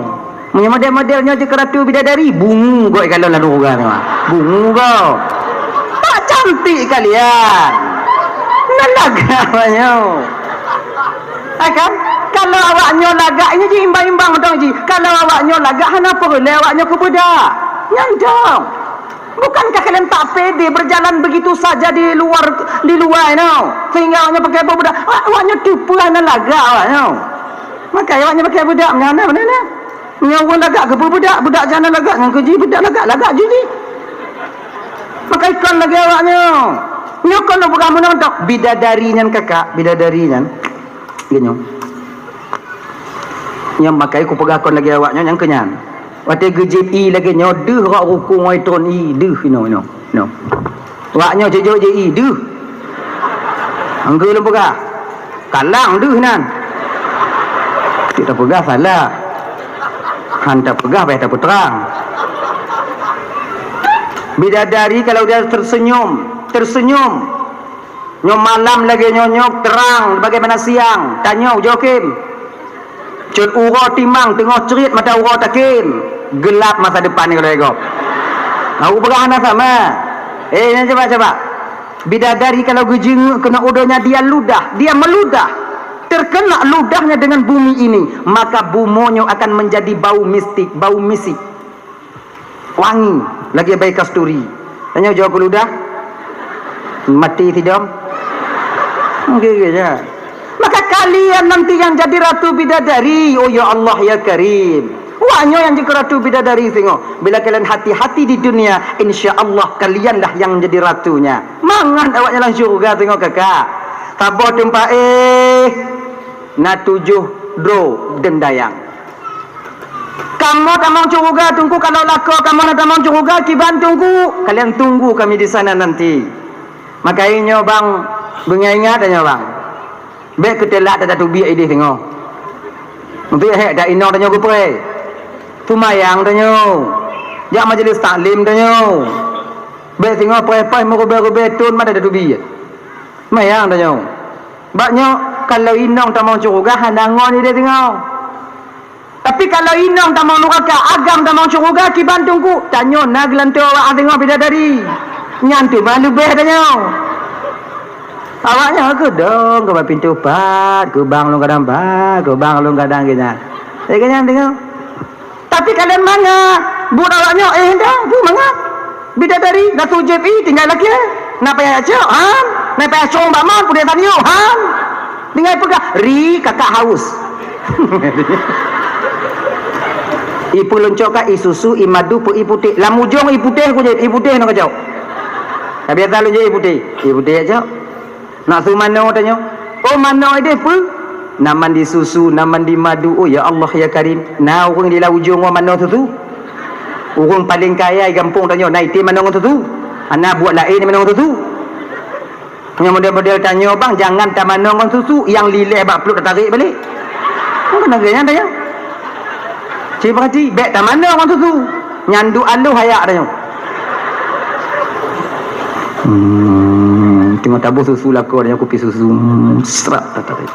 Punya model-modelnya je keratu bidadari. Bungu kau kalau lalu orang ni. Bungu kau. Tak cantik kalian. Nalaga awaknya. Akan kalau awaknya lagak ini je imbang-imbang tau ji. Kalau awaknya lagak kenapa boleh awaknya ke budak? Nyandang. Bukankah kalian tak pede berjalan begitu saja di luar no? Sehingga awaknya pakai budak. Awaknya tipu anak lagak awaknya. Maka awaknya pakai budak mana? Nyawa lagak ke budak jangan lagak dengan keji budak lagak jadi. Maka ikan lagi awaknya. Nyokon lo bukan menonton bidadarinya kakak, bidadarinya. Gini. Yang makai ku pegakon lagi awaknya yang kenyan. Wate gejip i lagi nyo deuh rak ruku ngoi ton i deuh no. Waknya jejo je i deuh. Anggu lu pegah. Kalang duh nan. Kita pegah salah. Hantar pegah bayar tak terang. Bidadari kalau dia tersenyum. Nyom malam lagi nyonyok terang bagaimana siang. Tanya Jokim. Cut uro timang tengok cerit mata uro takim. Gelap masa depan ni kalau ego. Aku berana sama. Ini coba. Bidadari kalau gejenguk kena udonya dia meludah. Terkena ludahnya dengan bumi ini, maka bumonyo akan menjadi bau misik. Wangi, lagi baik kasturi. Tanya jawab ludah. Mati tidak? Gitu ya. Maka kalian nanti yang jadi ratu bidadari. Oh ya Allah ya Karim. Wanyo yang jadi ratu bidadari tengok. Bila kalian hati-hati di dunia, insya Allah kalianlah yang jadi ratunya. Mangan awaknya lang syurga tengok kakak. Tabah tempat na 7 dro dendayang. Kamu tak mau syurga tunggu kalau lako kamu tak mau syurga kiban tunggu. Kalian tunggu kami di sana nanti. Makanya bang bengingat tanya bang. Baik ketelak tak ada biak ini tengok. Untuk dah ino tanya aku pre. Tumayang tanya. Jak majlis taklim tanya. Baik tengok pre-pre mau betun mana ada biak. Mayang tanya. Baknya kalau inong tak mau syurga handangon ni dia tengok. Tapi kalau inong tak mau neraka, agam tak mau syurga kiban tunggu. Tanya nak gelantu awak tengok bidadari. Nyantu malu beh tanya. Awaknya ke dong ke pintu 4, ke bang lu kadang kita. Kalian tengok. Tapi kalian mana? Buat awaknya dah, tu mana? Bidadari dah tujib tinggal lagi. Nak payah cok, han? Nak payah cong baman pun dia tanya, han? Tinggal pegah, ri kakak haus. Ipu loncok ka isusu imadu pu iputih. Lamujong iputih ku je, iputih nak kacau. Tapi biasa lu je iputih aja. Nak su mana tanya? Oh mana dia pu? Naman di susu, naman di madu. Oh ya Allah ya Karim. Nah orang di ujung mana tu? Orang paling kaya di kampung tanya, naik tim mana tu? Anak buat lain mana tu? Yang model-model tanya bang, jangan tak mana orang susu yang lilih bak peluk tarik balik. Apa nak tanya? Cik perhati, beg tak mana orang susu? Nyandu aluh hayak tanya. Tengok tabur susu laku adanya kopi susu. Serak tak tarik.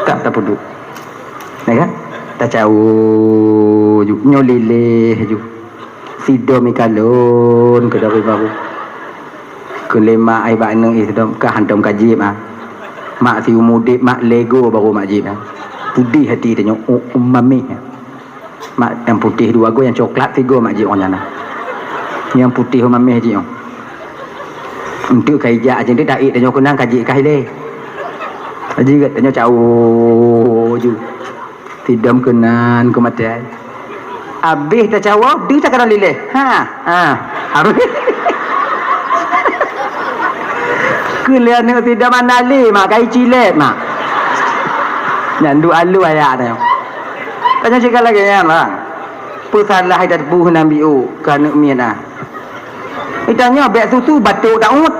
Tak peduk. Nah kan? Tak jauh ju, nyolilih ju. Sido mikalon ke dari baru. Ke lema ai bak nang sedom ka hantam kajib ah. Mak si umudip mak lego baru mak jib ah. Putih hati tanya mami. Mak yang putih 2 go yang coklat 3 mak jib orangnya. Yang putih mami haji. Untuk kaijak aja dia daik tanya kunang kaji kai le. Haji kat tanya jauh ju. Tidam kenan ke mati. Habis tak jawab, dia tak kena lilih. Harus. Kalian nak tidak mana le mak kai cilet mak. Nyandu alu ayak tanya. Tanya cakap lagi ya mak. Pusalah hidat buh nabi kana miana. Tanya beg susu batuk tak ut.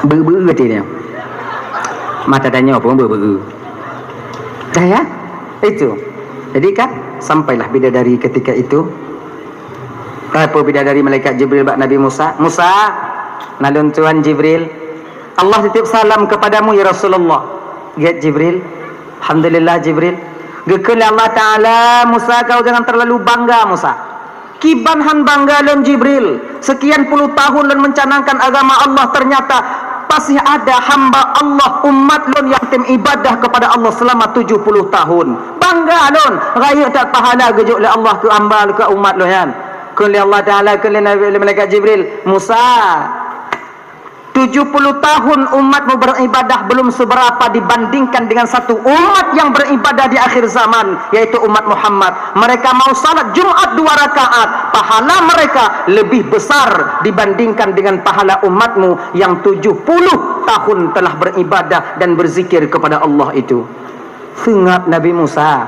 Ber-ber dia. Mata tanya pun ber-ber. Dah ya? Itu. Jadi kan sampailah bidadari ketika itu. Apa bidadari malaikat Jibril bak Nabi Musa? Musa, nalun Tuhan Jibril. Allah titip salam kepadamu ya Rasulullah. Get Jibril. Alhamdulillah Jibril. Gekele Allah Ta'ala, Musa kau jangan terlalu bangga Musa. Kiban han bangga lon Jibril. Sekian puluh tahun lon mencanangkan agama Allah, ternyata pasti ada hamba Allah umat lon yang tim ibadah kepada Allah selama 70 tahun. Bangga lon, raya tak pahala gejuk oleh Allah ke hamba ke umat lon kan. Kele Allah Ta'ala, kele malaikat Jibril, Musa 70 tahun umatmu beribadah belum seberapa dibandingkan dengan satu umat yang beribadah di akhir zaman, yaitu umat Muhammad. Mereka mau salat Jumat 2 rakaat, pahala mereka lebih besar dibandingkan dengan pahala umatmu yang 70 tahun telah beribadah dan berzikir kepada Allah itu. Sengap Nabi Musa.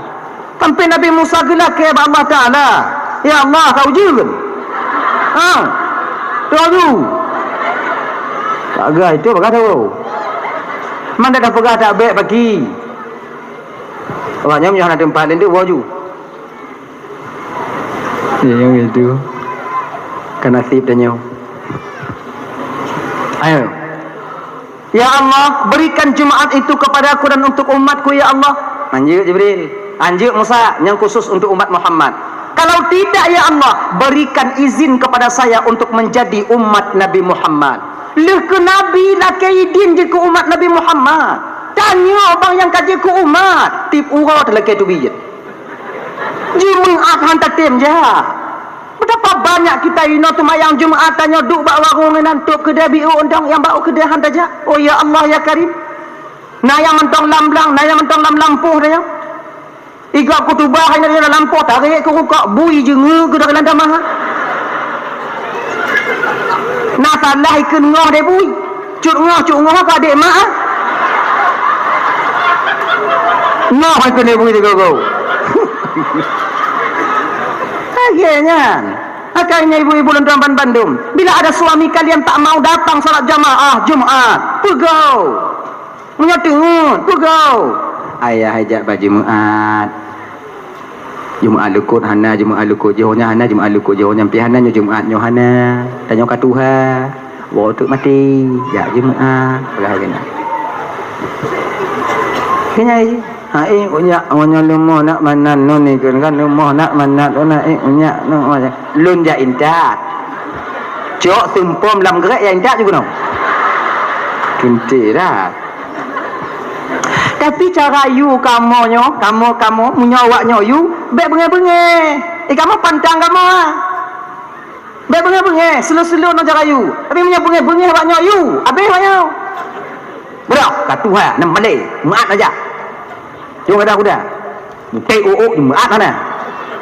Sampai Nabi Musa gelak ke Allah Ta'ala, ya Allah kau jujur. Ha. Tu. Agak itu bakal tahu. Mana dah pegah tak baik bagi. Orangnya punya tempat lain tu waju. Ya yang itu. Kan nasib tanya. Ayo. Ya Allah, berikan Jumaat itu kepada aku dan untuk umatku ya Allah. Anjir Jibril, anjir Musa yang khusus untuk umat Muhammad. Kalau tidak ya Allah, berikan izin kepada saya untuk menjadi umat Nabi Muhammad. Leh ke Nabi lah kaidin je ke umat Nabi Muhammad. Tanya abang yang kaji ke umat. Tip urau telah tu bijak. Jumaat hantar tim je. Betapa banyak kita ino tumayang Jumaat tanya duk bak warung nantuk kedai biu undang yang bau kedai hantar je. Oh ya Allah ya Karim. Naya mentong lamblang, naya mentong lam lampuh dia. Iga kutubah ini dia lampuh tarik ke rukak bui je nge ke dalam damah. Nak salah ikan ngoh dia bui. Cut ngoh apa adik mak ah? Ngoh ikan dia bui tu kau. Akhirnya akhirnya ibu-ibu dan tuan Bandung, bila ada suami kalian tak mau datang salat jamaah Jumaat, pegau menyatungut, pegau ayah ajak baju Jumaat Jumaat lukut hana Jumaat lukut johnya hana Jumaat lukut johnya pihana Jumaat nyohana tanya ka Tuhan bawa tu mati jak Jumaat perhatian kena ai unya lemah nak manan no ni kan lemah nak manat ona unya no lun ja indat cok tumpom lam gerak ya indat juga no kinti dah tapi cara you kamu menyawaknya you baik bengai-bengai kamu pantang kamu baik bengai-bengai selu-selu no cara you tapi punya bengai-bengai waknya you habis waknya budak katuha nam malay maat aja Jom kata aku dah. Bukai Jumaat mana?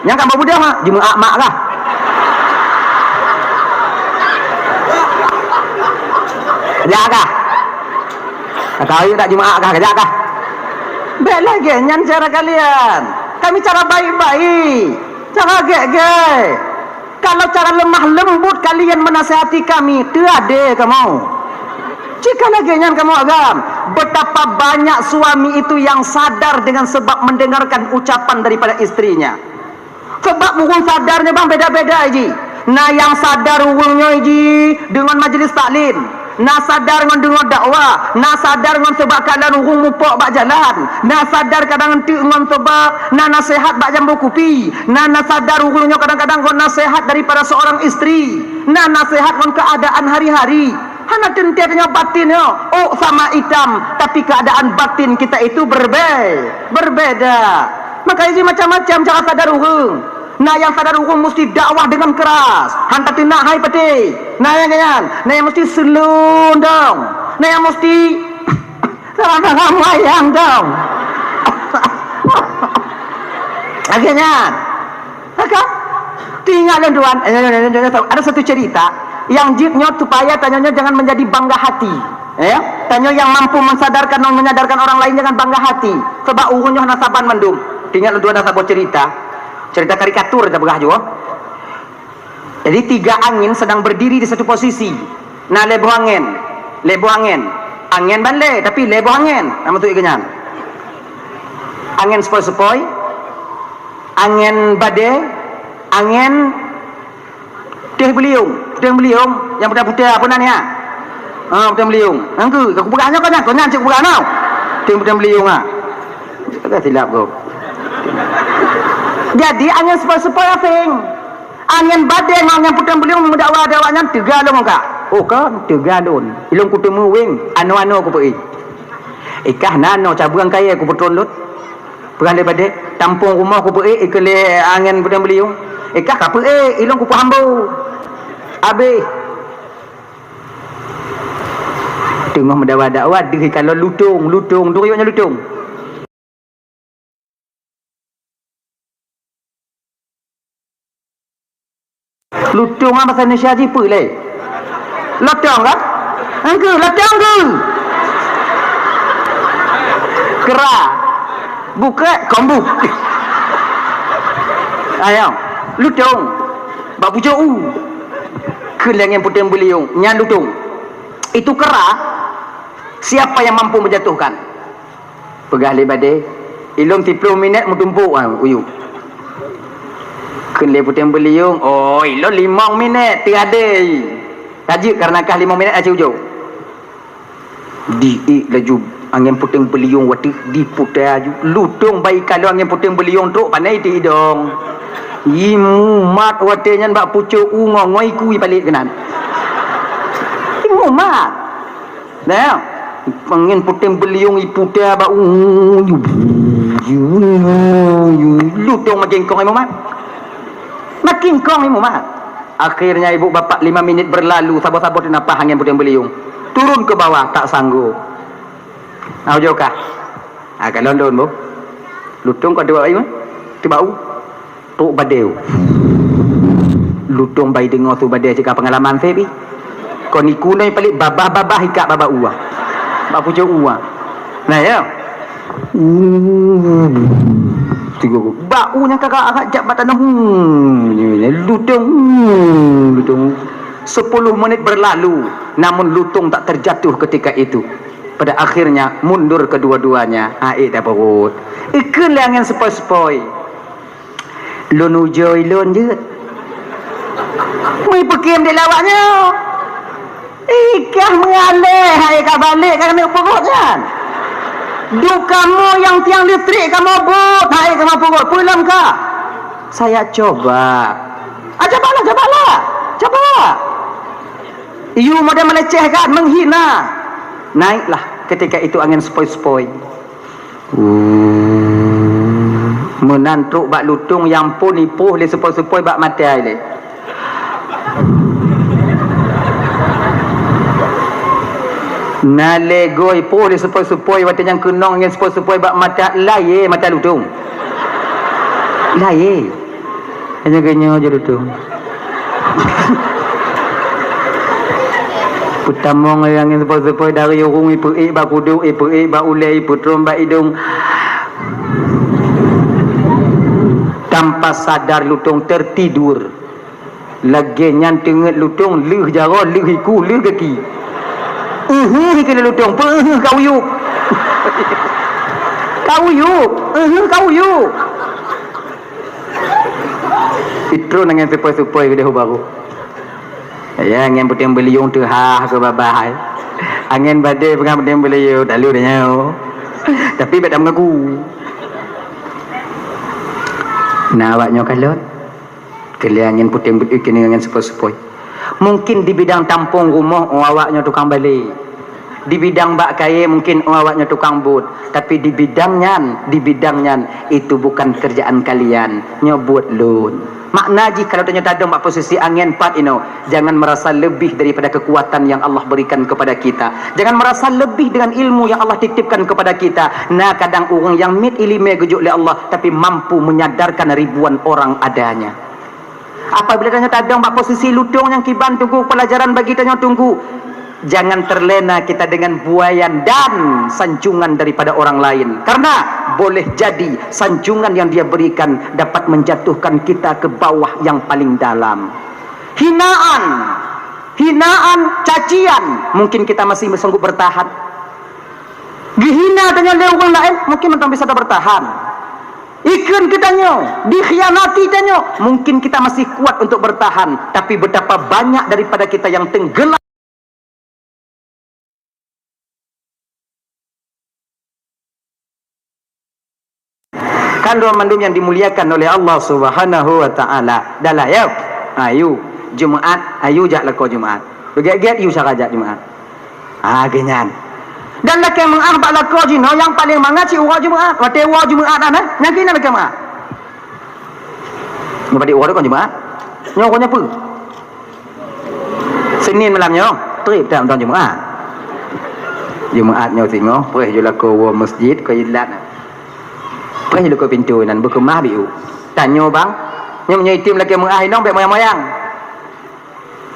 Yang kamu budak mak, Jumaat mak lah. Kerja kah? Kau tak Jumaat kah? Kerja kah? Baik lagi, nyan cara kalian. Kami cara baik-baik. Cara gek-gek. Kalau cara lemah lembut kalian menasihati kami, tiada kamu. Jika lagi yang kamu agam, betapa banyak suami itu yang sadar dengan sebab mendengarkan ucapan daripada istrinya. Sebab mungkin sadarnya bang beda-beda ji. Nah yang sadar urungnya ji dengan majlis taklim. Nah sadar dengan dakwah. Nah sadar dengan sebab keadaan urung mupok bak jalan. Nah sadar kadang nanti dengan sebab nah nasihat bak jambu kopi. Nah sadar urungnya kadang-kadang dengan nasihat daripada seorang istri. Nah nasihat dengan keadaan hari-hari. Hana tenternya batinnya oh sama hitam, tapi keadaan batin kita itu berbeda. Maka ini macam-macam cara sadar urung. Nah yang sadar urung mesti dakwah dengan keras. Hantar tindak hai peti. Nah yang mesti selundong. Nah yang mesti sama-sama wayang dong. Akhirnya, maka tinggal tuan. Ada satu cerita. Yang jibnya supaya tanyanya jangan menjadi bangga hati. Tanya yang mampu mensadarkan dan menyadarkan orang lain jangan bangga hati. Sebab urunnya nasaban mendung. Tinggal untuk ada sebuah cerita karikatur kita berah juga. Jadi 3 angin sedang berdiri di satu posisi. Nah leboh angin, angin balik tapi leboh angin. Nama tu ikannya. Angin sepoi-sepoi, angin badai, angin teh beliung yang putih-putih apa namanya? Putih beliung. Angku, aku pegahnya kau nyan cik pegah nau. Putih beliung ah. Agak silap kau. Jadi angin sepoi-sepoi asing. Angin badai angin putih beliung dakwa-dakwanya tegalon kak. Oh kan tegalon. Ilung ku temu wing anu-anu aku pergi. Ikah nano cabang kaya aku petron lut. Perang daripada tampung rumah aku pergi ikele angin putih beliung. Ikah apa ilung ku hambu. Habis tengah mendakwah-dakwah dia kalau lutung duriuknya lutung apa bahasa Indonesia apa le lotong kan angku lotong ke kera buka kombu ayo lutung bak pucuk Kelengan puting beliung nyalutung itu kera. Siapa yang mampu menjatuhkan? Pegah badai ilung 30 minit mutumpuk uyu. Kelengan puting beliung oh ilung 5 minit tiada tajik karena kah 5 minit aja ujung di laju angin puting beliung waktu diputar lutung baik kalau angin puting beliung tu pandai di hidung imu mat watenya bak pucuk ungo ngoi kui balik kenan imu mat nah angin puting beliung iputar bak lutung makin kong imu mat makin kong imu mat. Akhirnya ibu bapak 5 minit berlalu sabar-sabar di napah angin puting beliung turun ke bawah tak sanggup. Au jauh kah? Agak London bu. Lutung kau dua ayu, tiba tu badeu. Lutung bayi dengar tu badeu cakap pengalaman saya bi. Kau ni kunai pelik babah ikat babah uang, babah pucuk uang. Nah ya. Tiga baunya kakak agak jabatan lutung 10 menit berlalu namun lutung tak terjatuh ketika itu. Pada akhirnya mundur kedua-duanya. Dah perut ikan langan sepoi-sepoi lun ujoi lun je mai pekim dia lawaknya ikah mengalih hai kak balik kerana perut kan. Duk kamu yang tiang listrik kamu bot, hai kamu pukul, pulang kah? Saya coba. Coba. You model melecehkan, menghina. Naiklah ketika itu angin sepoi-sepoi. Menantuk bak lutung yang pun ipuh le sepoi-sepoi bak mati le. Nalegoi po di sepoi-sepoi waktu yang kenong yang sepoi-sepoi bak mata laye mata lutung laye hanya kenyo je lutung putamong yang sepoi-sepoi dari urung ipu bak kudu ipu bak ulai putrum bak hidung tanpa sadar lutung tertidur lagi nyantinget lutung lih jaro lih iku lih kaki kena lutung kau yuk itu nangan sepoi-sepoi dia baru ya angin puting beliung tu ke babah angin badai pengang puting beliung lalu dia nyau tapi badak mengaku nah awaknya kalot keliang angin puting beliung kena angin sepoi-sepoi mungkin di bidang tampung rumah awaknya tukang balik, di bidang bak kaya mungkin awaknya tukang but, tapi di bidangnya itu bukan kerjaan kalian nyebut lun makna ji kalau ternyata ada bak posisi angin 4 jangan merasa lebih daripada kekuatan yang Allah berikan kepada kita, jangan merasa lebih dengan ilmu yang Allah titipkan kepada kita. Nah kadang orang yang mit ilmu gejuk oleh Allah tapi mampu menyadarkan ribuan orang adanya. Apabila tanya tadang bak posisi lutung yang kiban tunggu pelajaran bagi tanya tunggu, jangan terlena kita dengan buayan dan sanjungan daripada orang lain, karena boleh jadi sanjungan yang dia berikan dapat menjatuhkan kita ke bawah yang paling dalam. Hinaan, cacian mungkin kita masih sanggup bertahan, dihina dengan orang lain mungkin kita bisa bertahan. Ikan kitanya dikhianati tanya mungkin kita masih kuat untuk bertahan, tapi betapa banyak daripada kita yang tenggelam. Kan mandum yang dimuliakan oleh Allah Subhanahu wa taala. Dalah ya. Ayu Jumaat, ayu jak leko Jumaat. Begiat you sarajak Jumaat. Genyan. Dan laki mengarbak lako jino yang paling mangaci urang Jumaat. Wate urang Jumaat ana, nyaki na laki mak. Ngapa di urang kon Jumaat? Nyokonya apa? Senin malamnya, trip dalam tahun Jumaat. Jumaat nyo singo, perih jo lako wa masjid ko ilat. Perih lako pintu nan berkemah biu. Tanyo bang, nyo menyaitim laki mengah inong be moyang-moyang.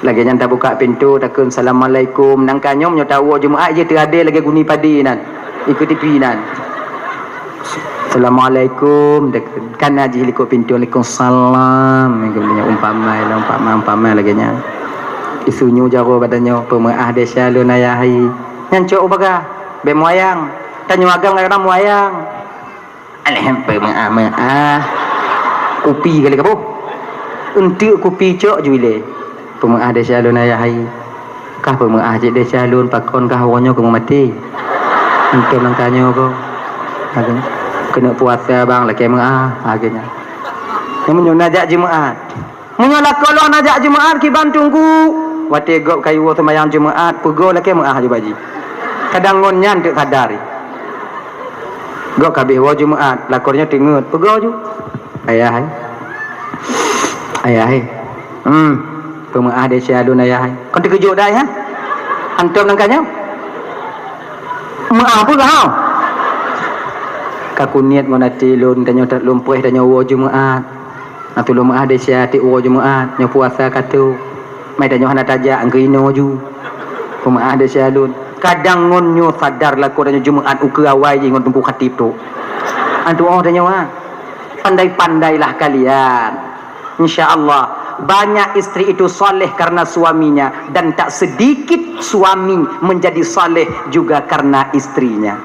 Lagi yang tak buka pintu takun assalamualaikum nang kanyom nyo tahu Jumaat je terada lagi guni padi nan ikut TV nan assalamualaikum kan aji likut pintu Waalaikumsalam punya umpama lagi nya Isunya jaro badannya pemaah desa lu nayahi. Nyancok baga be moyang. Tanyo agam kadang moyang. Alhem pemaah. Kopi kali kapo. Untuk kopi cok juile. Pemaah desa lu nayahi. Kah pemaah je desa lu pakon kah wonyo kemu mati. Untuk langkahnya ko. Agaknya kena puasa bang laki mengaah agaknya. Yang menajak jemaat. Menyolat kalau najak jemaat kiban tunggu. Wate gop kayu semayang jemaat pugo laki mengaah je baji. Kadang ngonyan tak sadari. Gop kabeh wa jemaat lakornya tingut pugo ju. Ayah hai. Ayah hai. Pemaah desa alun ayah hai. Kau terkejut dah ya? Antum langkahnya? Maaf pun kau. Kaku niat ngonati lun danyo tak lumpuh danyo wo Jumaat. Atu lumaah desa ti wo Jumaat nyo puasa katu. Mai danyo hana tajak angkino ju. Pemaah desa lun. Kadang ngonyo sadar laku danyo Jumaat uke awai je ngon tunggu khatib tu. Antu danyo pandai-pandailah kalian. Insya-Allah banyak istri itu soleh karena suaminya dan tak sedikit suami menjadi soleh juga karena istrinya.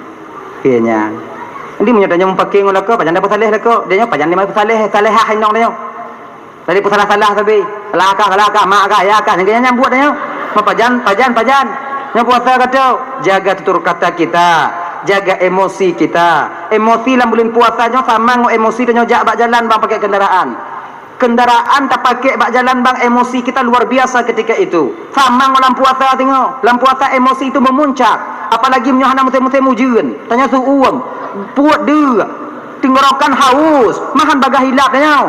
Kayaknya. Ini menyodanya mempakai ngono ko, pajan dapat saleh lako. Dia nyo pajan lima saleh, salehah hinong dia. Tadi pun salah tapi. Kelakah, mak kah, ya kah. Yang nyambut dia. Pajan. Yang puasa kata, jaga tutur kata kita, jaga emosi kita. Emosi lah bulan puasanya sama ngo emosi dia jak bak jalan bang pakai kendaraan. Kendaraan tak pakai bak jalan bang, emosi kita luar biasa ketika itu. Sama ngo lam puasa tengok. Lam puasa emosi itu memuncak. Apalagi menyohana musim-musim ujian. Tanya su uang. Puat dia tenggorokan haus mahan bagah hilap dia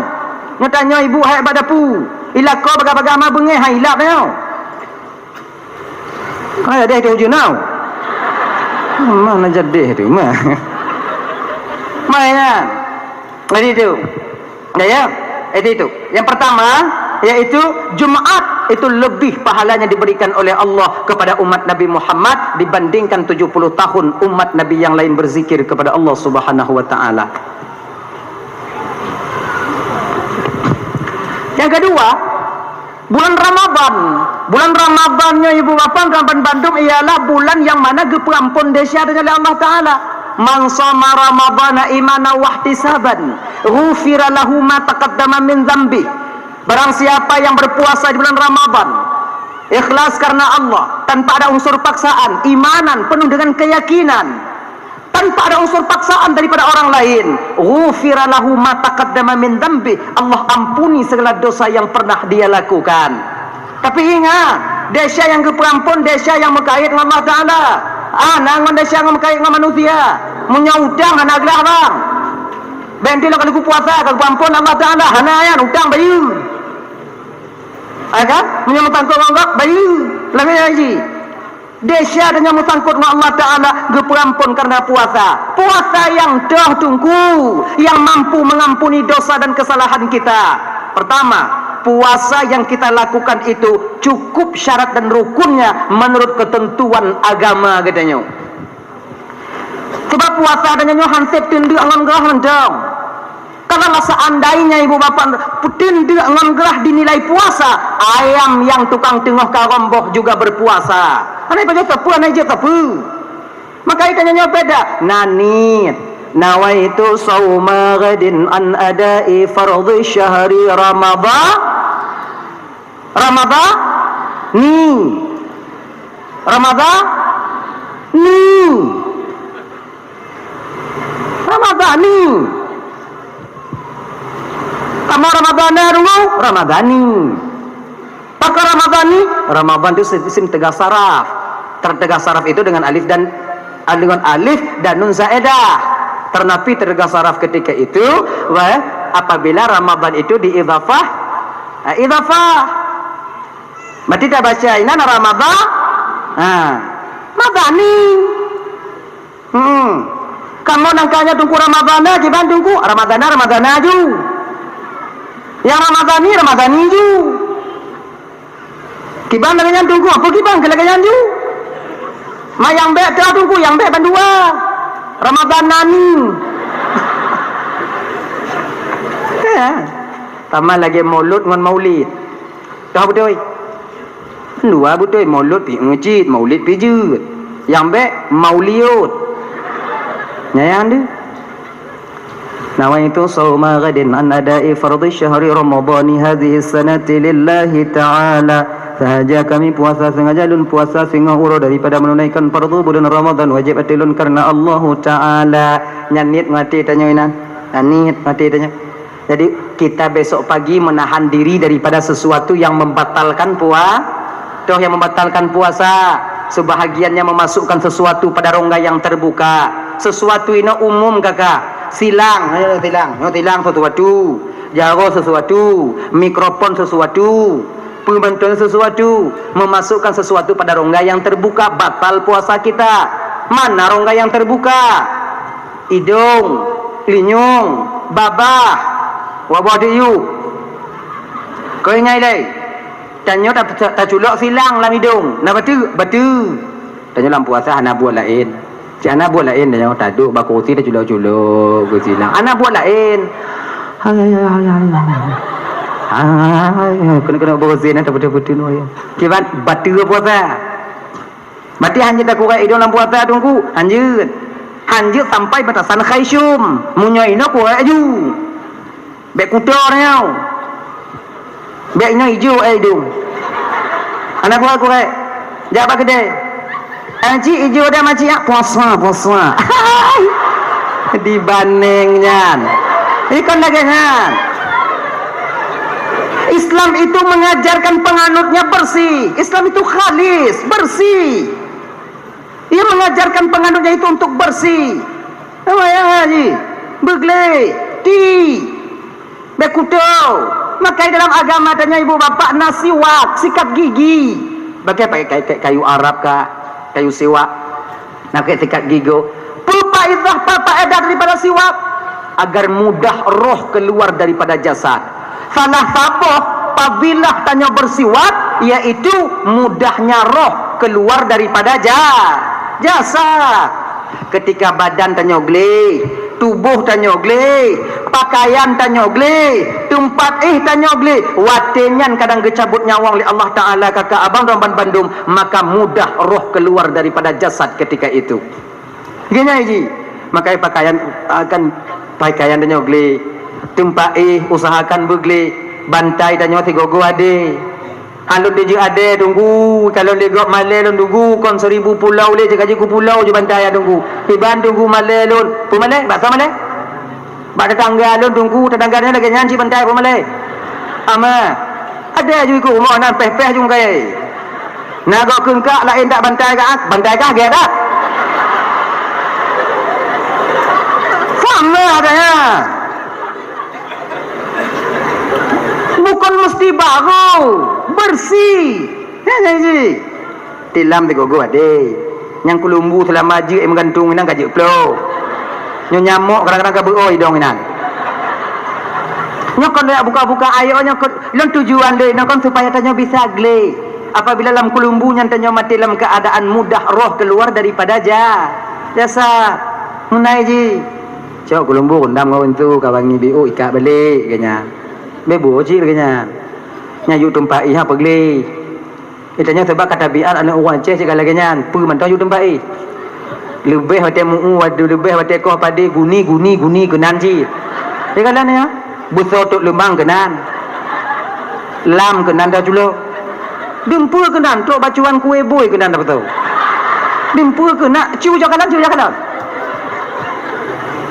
nyatanya ibu hai badapu ilako baga-baga ma bengeh hai hilap dia ai ada itu junau mana jadi tu mah mainnya jadi itu ya itu yang pertama yaitu Jumaat itu lebih pahalanya diberikan oleh Allah kepada umat Nabi Muhammad dibandingkan 70 tahun umat Nabi yang lain berzikir kepada Allah Subhanahu wa taala. Yang kedua, bulan Ramadan. Bulan Ramadannya ibu bapa Kabupaten Bandung ialah bulan yang mana geperampun desa oleh Allah taala. Man shoma ramadhana imana wa ihtisaban ghufira lahu ma taqaddama min dhanbi. Barang siapa yang berpuasa di bulan Ramadan ikhlas karena Allah tanpa ada unsur paksaan, imanan penuh dengan keyakinan, tanpa ada unsur paksaan daripada orang lain, ghufira lahu ma taqaddama min dhanbi, Allah ampuni segala dosa yang pernah dia lakukan. Tapi ingat, desa yang keperampun, desa yang berkait dengan Allah Ta'ala. Nangon desa yang berkait dengan manusia menyaudang anak gelah bang bentil kalau ku puasa kalau ampun Allah Ta'ala hana yan utang bayu agak menyamutangkut anggap bayu lagi lagi desa dengan menyamutangkut Allah Ta'ala geperampun karena puasa yang dah tunggu yang mampu mengampuni dosa dan kesalahan kita. Pertama, puasa yang kita lakukan itu cukup syarat dan rukunnya menurut ketentuan agama katanya. Sebab puasa adanya hansip tindik angan gerah mendong. Kalau seandainya ibu bapa tindik angan gerah dinilai puasa, ayam yang tukang tengah karomboh juga berpuasa. Anai baca tepu, anai je tepu. Maka ikannya beda. Nanit nawaitu sauma ghadin an adai fardhi syahri ramadhan. Ramadhani kamu Ramadhana dulu Ramadhani pakai Ramadhani Ramadan itu isim tegak saraf. Tertegak saraf itu dengan alif dan nun zaedah. Ternapi tertegak saraf ketika itu apabila Ramadan itu diidhafah berarti tak baca ini Ramadan Ramadhani kamu nangkanya tunggu Ramadan aja ban tunggu Ramadan aja yang Ramadhani ju kiban dengan tunggu apa kiban kelagayan ju ma yang be dah tunggu yang be ban dua Ramadanani tambah lagi maulud dengan maulid dah betul Dua betul maulud pi masjid, maulid pi jud. Yang baik mauliud. Nyayang dia. Nawaitu sawma ghadin an ada'i fardhi syahri ramadhani hadhihi sanati lillahi ta'ala. Sahaja kami puasa sengaja lun puasa singa uro daripada menunaikan fardu bulan Ramadan wajib atilun karena Allah Ta'ala. Nyanit mati tanya inan. Nyanit mati tanya. Jadi kita besok pagi menahan diri daripada sesuatu yang membatalkan yang membatalkan puasa. Sebahagiannya memasukkan sesuatu pada rongga yang terbuka. Sesuatu ini umum kakak. Silang sesuatu. Jaro sesuatu. Mikrofon sesuatu. Pembantuan sesuatu. Memasukkan sesuatu pada rongga yang terbuka. Batal puasa kita. Mana rongga yang terbuka? Hidung, linyung, babah, wabah diu. Kau ingat lagi? Tanya tak culok silang dalam hidung. Nak batu. Tanya dalam puasa anak buat lain. Cik anak buat lain tanya tak duk bakursi dah culok-culok ke silang. Anak buat lain. Kena bersin tak betul-betul no. Kibat batu puasa. Mati hanya tak kurang hidung dalam puasa tunggu. Hanjut sampai batasan khaisyum. Munya ina kurang aju. Bek kuda tau. Bek ina hijau hidung. Anak kurang. Jawab kedai. Encik hijau dah macam puasa. Dibandingnya. Ikon lagi kan. Islam itu mengajarkan penganutnya bersih. Islam itu khalis, bersih. Ia mengajarkan penganutnya itu untuk bersih. Apa ya haji? Begle, ti, bekutau. Maka dalam agama tanya ibu bapak nasiwak, sikat gigi. Pakai kayu Arab kah? Kayu siwak. Nak sikat gigi. Pulpa idah papa edat daripada siwak agar mudah roh keluar daripada jasad. Salah saboh apabila tanya bersiwak, yaitu mudahnya roh keluar daripada jasad. Ketika badan tanya gle, tubuh tanya gle, pakaian tanya gle, tempat tanya gle, watenyan kadang kecabut nyawang oleh Allah Ta'ala kakak abang dan bandum, maka mudah roh keluar daripada jasad ketika itu. Gini haji, maka pakaian tanya gle, tempat usahakan begle, bantai tanya tiga go ade. Alun dia ada tunggu, kalau dia gak malai lun tunggu kon 1000 pulau le jaga ku pulau je bantai tunggu. Hiban tunggu malai lun. Pu malai, bahasa malai. Bak tetangga lun tunggu, tetangganya lagi nyanci bantai pu malai. Ama ada juga rumah nan peh-peh jung kai. Naga kengkak lain tak bantai kah ge dak. Sama adanya. Bukan mesti baru, bersih. Jadi tilam tiga gua ade. Yang kulumbu telah maju menggantung inang kajuk plo. Nyo nyamuk kadang-kadang kabeu dong inan. Nyokon dia buka-buka ayo nyokon lon tujuan dia nyokon supaya tanya bisa gle. Apabila dalam kulumbu yang tanya mati dalam keadaan mudah roh keluar daripada jasa. Munai ji. Cok kulumbu rendam kau itu kawangi biu ikat balik kayaknya. Bebo cik kayaknya. Nyayu tempat iha pegli. Itanya sebab kata biar anak orang Aceh cakap lagi nya, pu mantau yu tempat i. Lebih hotel muu wadu lebih hotel kau pada guni kenan ji. Dia kata ni ya, busau tok lembang kenan. Lam kenan dah julo. Dempur kenan tok bacuan kue boy kenan dah betul. Dempur kenan ciu jakalan.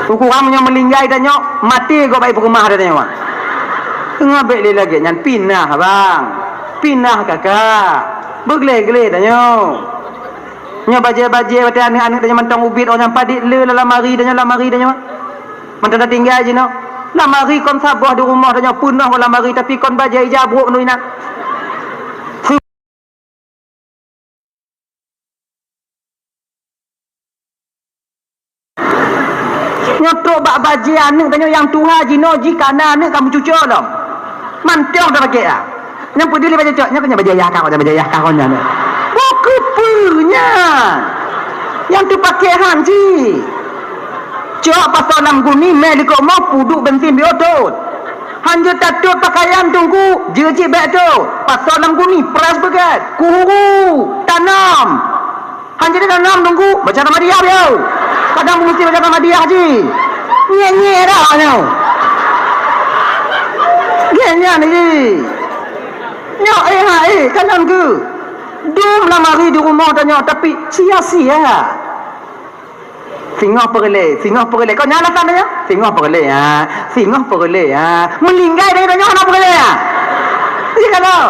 Ukuran yang melinggai dan nyok mati kau baik rumah dah nyok. Ngabek dia lagi nyan pinah bang. Pinah kakak. Begle-gle tanya. Nya baje-baje wate anak-anak tanya mantang ubit orang padik le lamari tanya. Mantang dah tinggal je no. Lamari kon sabah di rumah tanya punah lamari tapi kon baje ijabruk nu inak. Nyotok bak baje anak tanya yang tuha jino jikana anak kamu cucuk dah. Mantang dah pakai ah. Yang peduli baca cok, nya baca yah kau nya. Buku punya. Yang tu pakai hanji. Cok pasal 6 guni meh liko mau puduk bensin biotut. hanya tatuk pakaian tunggu je cik beg tu pasal lam guni pras begat kuhu tanam hanya dia tanam tunggu baca Ahmadiyah dia kadang mesti baca Ahmadiyah je nye dah nyo genya ni nyo kanan ke dum lamari di rumah tanya tapi sia-sia Singah perle. Kau nyala sana ya? Singah perle ya. Meninggal dari tanya mana perle ya? Iya kalau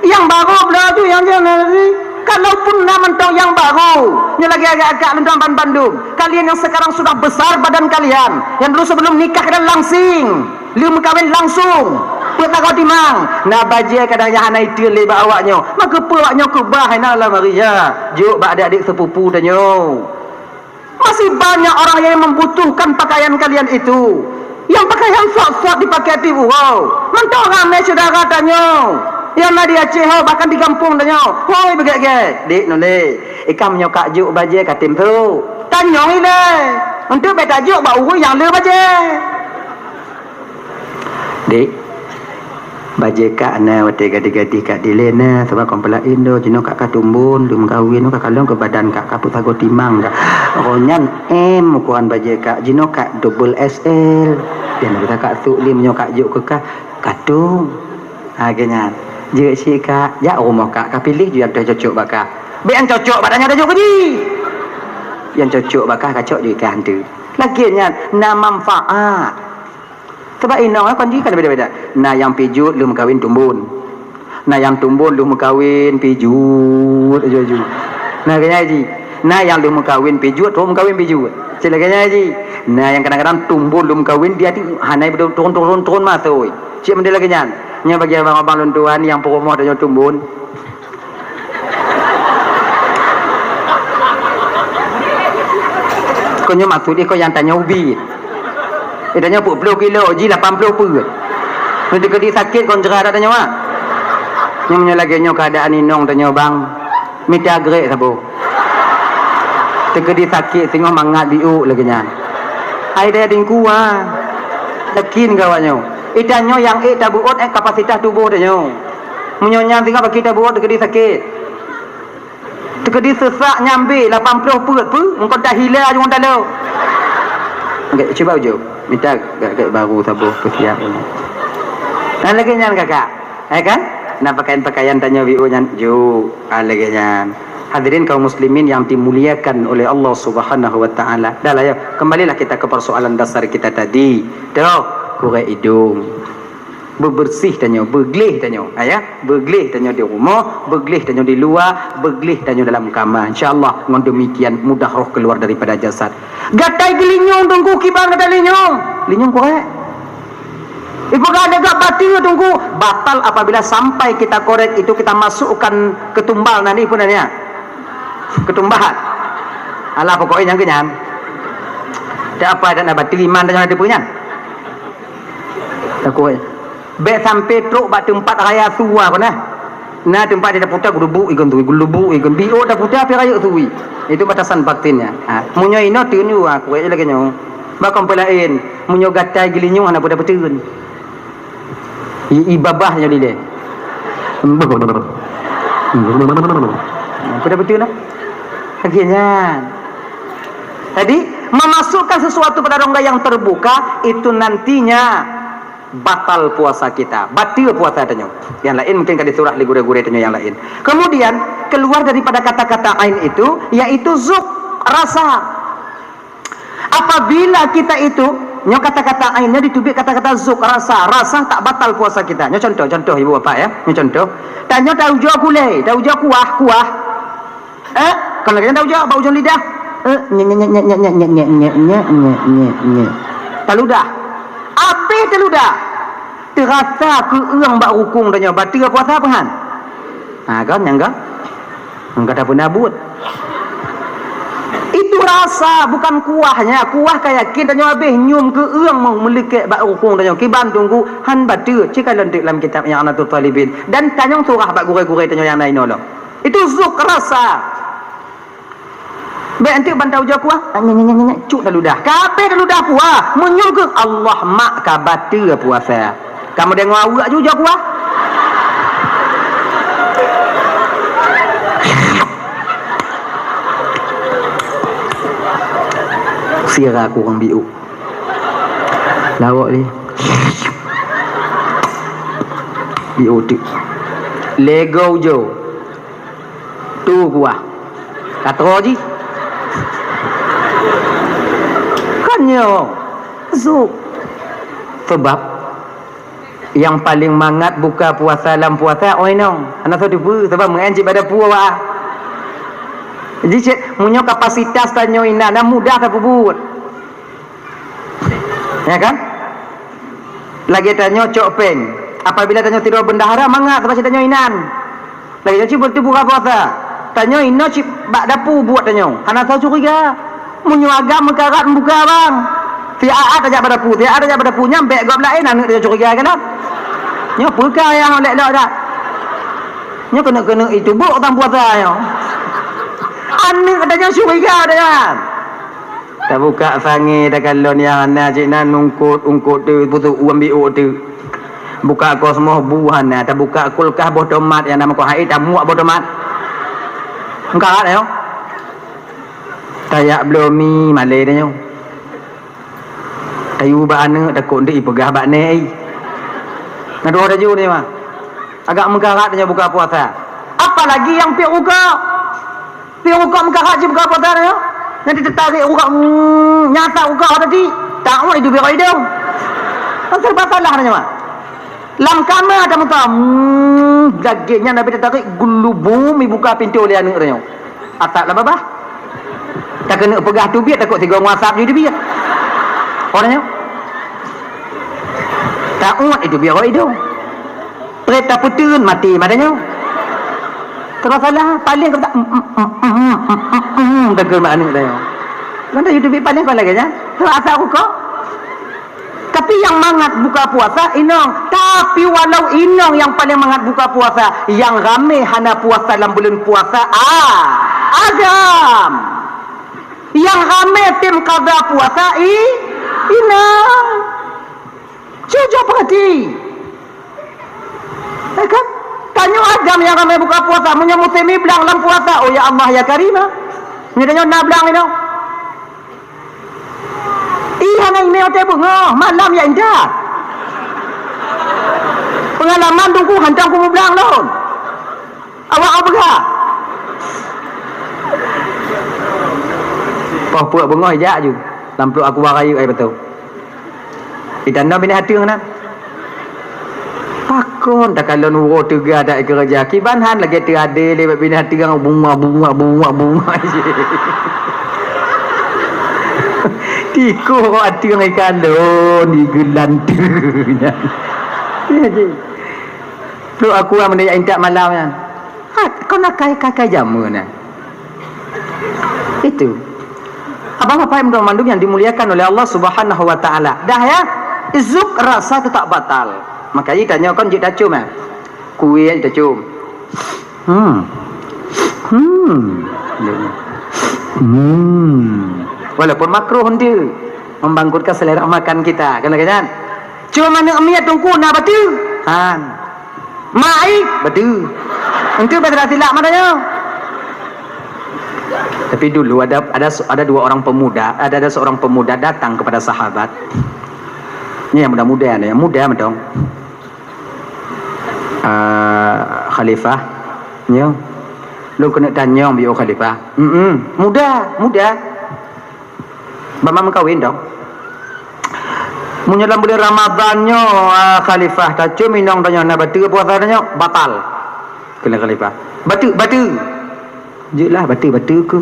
yang baru pula tu yang jangan ni. Kalaupun nak mentang yang baru, yang lagi agak-agak lentang Bandung. Kalian yang sekarang sudah besar badan kalian, yang dulu sebelum nikah kalian langsing, belum kahwin langsung. Peta kau timang. Nak baje kadang yang anak itu lebih awaknya. Maka awaknya kebah nak lah Maria. Juk bak adik-adik sepupu tanyo. Masih banyak orang yang membutuhkan pakaian kalian itu. Yang pakaian sok-sok dipakai di wow. Mentang ramai saudara tanyo. Yang nak dia Aceh bahkan di kampung tanyo. Hoi begek-gek. Dik noleh. Ikam nyokak juk baje katim tu. Tanyo ile. Untuk beta juk bak urus yang le baje. Dik. Baje kak na wate gadi-gadi kak dilena sebab kompela indo jino kak katumbun dum kawin kak kalong ke badan kak kaput tago timang kak ronyan ukuran baje kak jino kak double SL dan kita kak suklim nyo kak juk ke kak katung agenya je si kak ya rumah kak pilih je yang cocok bakak be yang cocok badannya ada juk keji yang cocok bakak kacok je kan tu laginya na manfaat sebab inang kan dia kan beda-beda. Nah yang pijut lu kawin tumbun. Nah yang tumbun lu kawin pijut aja. Nah kaya haji. Nah yang lu kawin pijut, rom kawin pijut. Celakanya haji. Nah yang kadang-kadang tumbun lu kawin dia hanai turun masuk. Cik mendel lagi nyan. Nya bagi abang-abang luntuan yang perumoh dan tumbun. Kau nya maksud dia kau yang tanya ubi. Tanya 40 kilo, ji 80 per. Nanti kedi sakit kau cerah dah tanya mak. Yang menyalahkannya keadaan inong tanya bang. Minta agrek sabo. Tekedi sakit sehingga mangat diuk lagi nya. Hai dia dingku ah. Yakin kawannya. Itanya yang tabuot kapasitas tubuh tanya. Menyonya tinggal bagi tabuot tekedi sakit. Tekedi sesak nyambil 80 per. Engkau dah hilang aja orang tahu. Okey, cuba ujuk. Minta agak baru sabuh persiap ini. Dan lagi nyan kakak. Kan? Nak pakaian tanya wiu nyan ju. Lagi nyan. Hadirin kaum muslimin yang dimuliakan oleh Allah Subhanahu wa taala. Dah lah ya. Kembalilah kita ke persoalan dasar kita tadi. Dah, kurai hidung. Bebersih tanya, bergelih tanya. Bergelih tanya di rumah, bergelih tanya di luar, bergelih tanya dalam kamar. Insya-Allah dengan demikian mudah roh keluar daripada jasad. Gatai gelinyong tunggu kibang gatai linyong. Linyong korek. Ibu ada gak batil tunggu batal apabila sampai kita korek itu kita masukkan ketumbal nanti pun nanya. Ketumbahan. Alah pokoknya yang kenyan. Tak apa dan batil iman dan yang punya. Takut. Bek sampai truk bak tempat raya suwa pernah. Nah tempat dia dah putar gulubuk ikan tu, gulubuk ikan bio dah putar api raya suwi. Itu batasan batinnya. Munyo ino tunu aku aja lagi nyo. Bakam pelain, munyo gatai gilinyo ana pada betul. Ibabahnya dia. Pada betul lah. Akhirnya. Jadi memasukkan sesuatu pada rongga yang terbuka itu nantinya batal puasa kita, batil puasa tanya. Yang lain mungkin kan surah ligure-gure tanya yang lain. Kemudian keluar daripada kata-kata ain itu yaitu zuk, rasa. Apabila kita itu nyok kata-kata ainnya ditubik kata-kata zuk, rasa tak batal puasa kita. Nyok contoh ibu bapak ya. Nyok contoh. Tanya tahu jo gulai, tahu jo kuah. Kalau kita tahu jo bau jo lidah. Taludah. Apa teludah? Terasa keurang bak rukung tanya batil puasa apa han? Kan yang kan? Enggak ada pun nabut. Itu rasa bukan kuahnya. Kuah kayak kita tanya habis nyum keurang mau melikat bak rukung tanya kiban tunggu han batil. Cik lentik dalam kitab yang Anatul Talibin dan tanya surah bak gure-gure tanya yang lain Allah. Itu zuk rasa. Baik nanti bantau jauh kuah. Cuk dah ludah. Kabeh dah ludah puah. Munyul ke Allah mak ka batu puasa. Kamu dengar awak juga kuah. Sira aku orang biu. Lawak ni. Biu tu. Lego jo. Tu kuah. Kata je. Kanyo. Zuk. Sebab yang paling mangat buka puasa dalam puasa oi nong. Anak tu pu sebab mengaji pada puasa. Jadi cik munyo kapasitas tanyo ina dah mudah ke pubut. Ya kan? Lagi tanyo cok peng. Apabila tanyo tidur bendahara mangat sebab tanyo inan. Lagi cik betul buka puasa. Tanyo ina cik bak dapu buat tanyo. Anak tahu curiga. Munyo agam mekarat buka bang. Tiaat aja pada pu, tiaat aja pada pu nyampe gop lain anak dia curiga kan? Nyo perkara yang lek-lek dak. Nyo kena itu buk tang puasa nyo. Anak katanya curiga dah. Tak buka sangi dah kalon yang ana cik nan ungkut tu putu uambiu tu. Buka kosmo buhan nah, tak buka kulkas bodomat yang nama ko hai tak muak bodomat. Engkau ada yo. Tayak blomi malai dah nyo. Tayu ba ana takut ndek pegah bak nei. Ngado dah ju ni mah. Agak mengkarat dah buka puasa. Apalagi yang piuk buka. Piuk buka mengkarat je buka puasa dah. Nanti tertarik buka nyata buka tadi. Tak mau itu biar hidung. Pasal salah dah mah. Lam kamar ada muka. Dagingnya Nabi tertarik gulubum buka pintu oleh anak dah. Atak lah babah. Tak kena pegah tu biar takut tiga WhatsApp je dia biar. Orangnya tak umat itu biar orang hidung. Kereta putun mati madanya. Terus salah paling kata degel mak anak dia. Nanti YouTube paling kau lagi kan? Terus asal aku kau. Tapi yang mangat buka puasa inong. Tapi walau inong yang paling mangat buka puasa, yang ramai hana puasa dalam bulan puasa agam. Yang ramai tim qada puasa inong. Jujur perhati. Kan? Tanya agam yang ramai buka puasa. Punya musim ni belang dalam puasa. Oh ya Allah ya Karimah. Ni tanya nak belang ni dong. Iya nak ini hotel bunga. Malam ya indah. Pengalaman tunggu hantar aku belang lon. Awak apa kah? Puak bunga hijak je. Lampuk aku warai air betul. Ditanda bini hati kan? Pakon tak kalau nuro tega ada kerja kibanhan lagi tiada lewat bini hati kan bunga je. Tiko kau hati kan kalau di gelantunya. Ya je. Tu aku yang menanya intak malam kan. Kau nak kai jamu kan? Itu. Abang-abang yang mandum yang dimuliakan oleh Allah Subhanahu wa taala. Dah ya. Zuk rasa tu tak batal. Makanya tanya kan jik dah cium eh. Kuih dah cium. Walaupun makruh dia membangkitkan selera makan kita. Kan? Cuma mana amiat tungku nak batu. Han. Mai batu. Itu betul silap madanya. Tapi dulu ada dua orang pemuda, ada seorang pemuda datang kepada sahabat. Ni yang muda-muda ni, yang muda macam khalifah. Nyo. Lu kena tanya bio khalifah. Muda. Mama kawin dong. Munyo dalam bulan Ramadannya khalifah tacu minong tanya na batu puasa tanya batal. Kena khalifah. Batu. Jelah batu ke.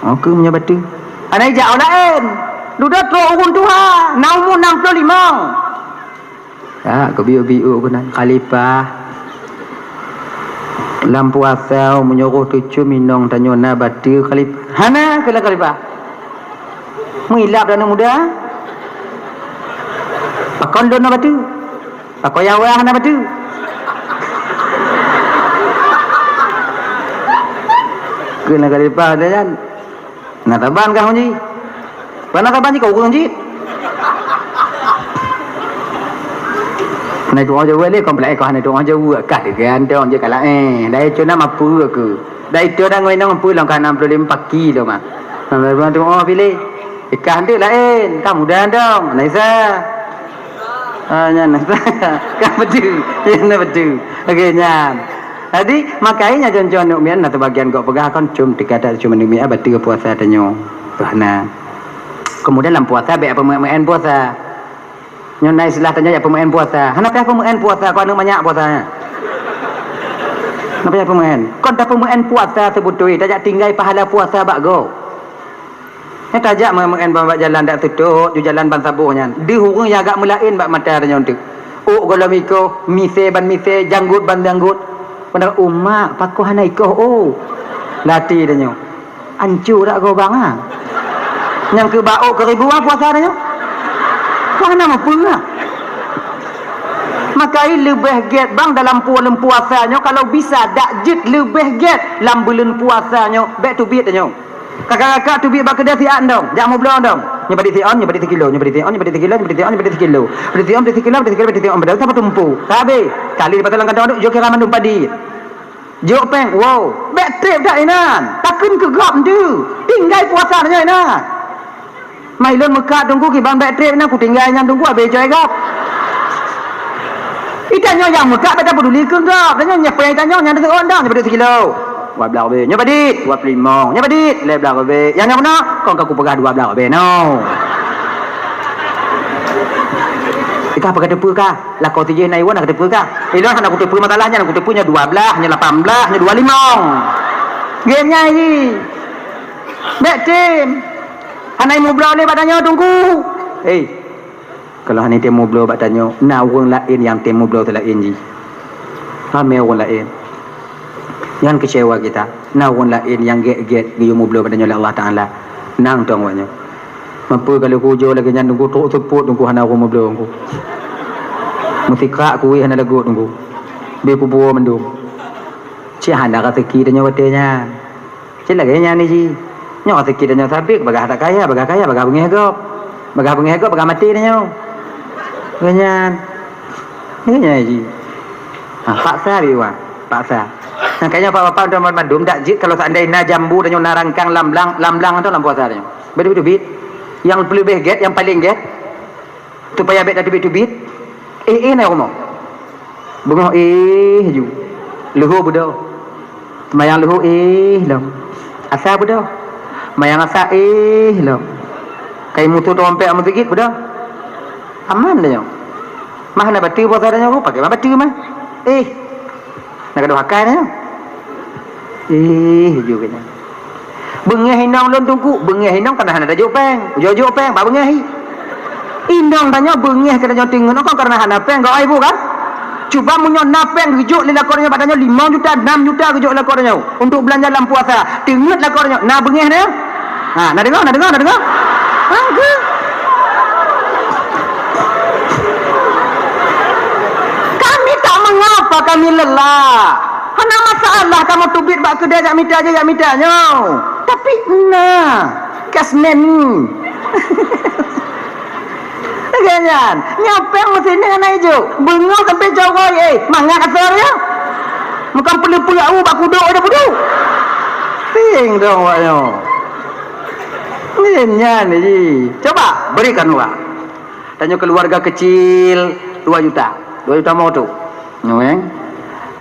Aku punya batu. Ana ijak lain. Duda tro urun Tuhan. Naumur 65. Kau biu-biu kena khalifah. Dalam puasa menyuruh tucu minong tanya na batu khalifah. Hana kena khalifah. Mengilap dana muda. Pakon dona batu. Pakon yawah na batu. Kena khalifah dah kan. Nah taban kah Ji? Mana kaban Ji kau kurang Ji? Này tụi ông chơi lấy còn lại còn này tụi ông chơi vừa cả được cái anh tụi cả lại đây chỗ nào mà pư cứ đây chỗ đang ngồi nó mà pư làm cả 65 pagi loh mah nah tụi ông pilih ikan tu lain kamu dah dong này sa nyan sa kan betul ya betul okey nyan jadi makanya contoh nuk mian atau bagian kau pegah kan dekat ada cuma nuk mian betul puasa tanyo nah kemudian dalam puasa be apa main puasa nyonai istilah tanya ya pemain puasa. Kenapa ya pemain puasa kau anu banyak puasanya? Kenapa ya pemain? Kau dah pemain puasa sebutui, tajak tinggal pahala puasa bak go. Ni tajak pemain bak jalan dak tutup, ju jalan ban sabuhnya. Di hurung ya agak melain bak mata tanya untuk. Kalau miko mise ban mise, janggut ban janggut. Pada umma pakoh hanai ko lati tanya. Ancur dak go bang ah. Yang ke bau ke ribuan puasa tanya. Mana mampu lah. Maka lebih get bang dalam bulan puasanya kalau bisa dak jit lebih get dalam bulan puasanya back to beat tanya. Kakak-kakak tu beat bak kedai tian dong. Jak mau belon dong. Nyebadi tian, nyebadi 3 kilo, nyebadi tian, nyebadi 3 kilo, nyebadi tian, nyebadi 3 kilo. Nyebadi tian, nyebadi 3 kilo, nyebadi 3 kilo, nyebadi tian, berapa sampai tumpu. Tabe, kali di patalan kadang jo kira mandum padi. Jo peng, wow. Back trip dak inan. Takun ke gap tu. Tinggal puasa nya inan. Mai lon Mekah tunggu ki bang back trip na ku tinggal nyam tunggu abe coy gap. Itanyo yang Mekah tak peduli ke gap. Danyo nyepai tanyo nyam tu on dah nyebadi 1 kilo. Wa belah be. Nyebadi 25. Nyebadi le belah be. Yang mana? Kau aku pegah 2 belah be no. Kita apa kata kah? Lah kau tijih nai wan kata kah? Ilon nak aku tepu masalahnya aku tepunya 12 nya 18 nya 25. Game nya ni. Back team. Hanai mu blau ni badannya tunggu. Kalau hanai temu blau badannya, na orang lain yang temu blau lain ji. Ramai orang lain. Yang kecewa kita, na orang lain yang get giyu mu blau badannya oleh Allah Taala. Nang tongwanya. Mampu kalau kujo lagi nyan tunggu tok teput tunggu hanai orang mu blau tunggu. Musika kuwi hanai lagu tunggu. Be ku buo mendung. Ci hanai rezeki danyo watenya. Ci lagi nyan ni ji. Nyo rezeki danyo sabik bagah tak kaya, bagah pengegop. Bagah pengegop bagah mati danyo. Ganyan. Ni ji. Paksa biwa, paksa. Kayaknya Pak-pak udah mandum dak jik kalau seandainya jambu danyo narangkang lamblang atau lam puasa danyo. Bedu bit. Yang lebih get, yang paling get. Supaya bet tadi bit. Na ngomong. Bungo ju. Luhu budo. Semayang luhu dong. Asa budo. Mayang asa lo. Kai mutu dompet amu sikit budak. Aman dah nyo. Mah na batu puasa dah nyo pakai mah batu mah. Nak ada hakai dah nyo. Juga nya. Bengah hinang lon tungku, bengah hinang kana hana da jopeng. Jo peng ba bengah hi. Indang tanya bengah kada nyo tingun kau karena hana peng kau ibu kan? Cuba munyo napeng rujuk lakornya badannya 5 juta, 6 juta rujuk lakornya untuk belanja dalam puasa. Tingut lakornya. Nah bengah dah. Nak dengar. Kami tak mengapa kami lelah. Hana masalah kamu tubit bak kedai jak mitanya. Tapi kasmen ni. Ganyan. Nyapeng mesin dengan hijau. Bengok sampai jauh mangat asal ya. Bukan perlu aku bak kuduk ada kuduk. Ting dong waknya. Nyan ni. Coba berikan uang. Tanya keluarga kecil 2 juta. 2 juta mau tu. Nyueng.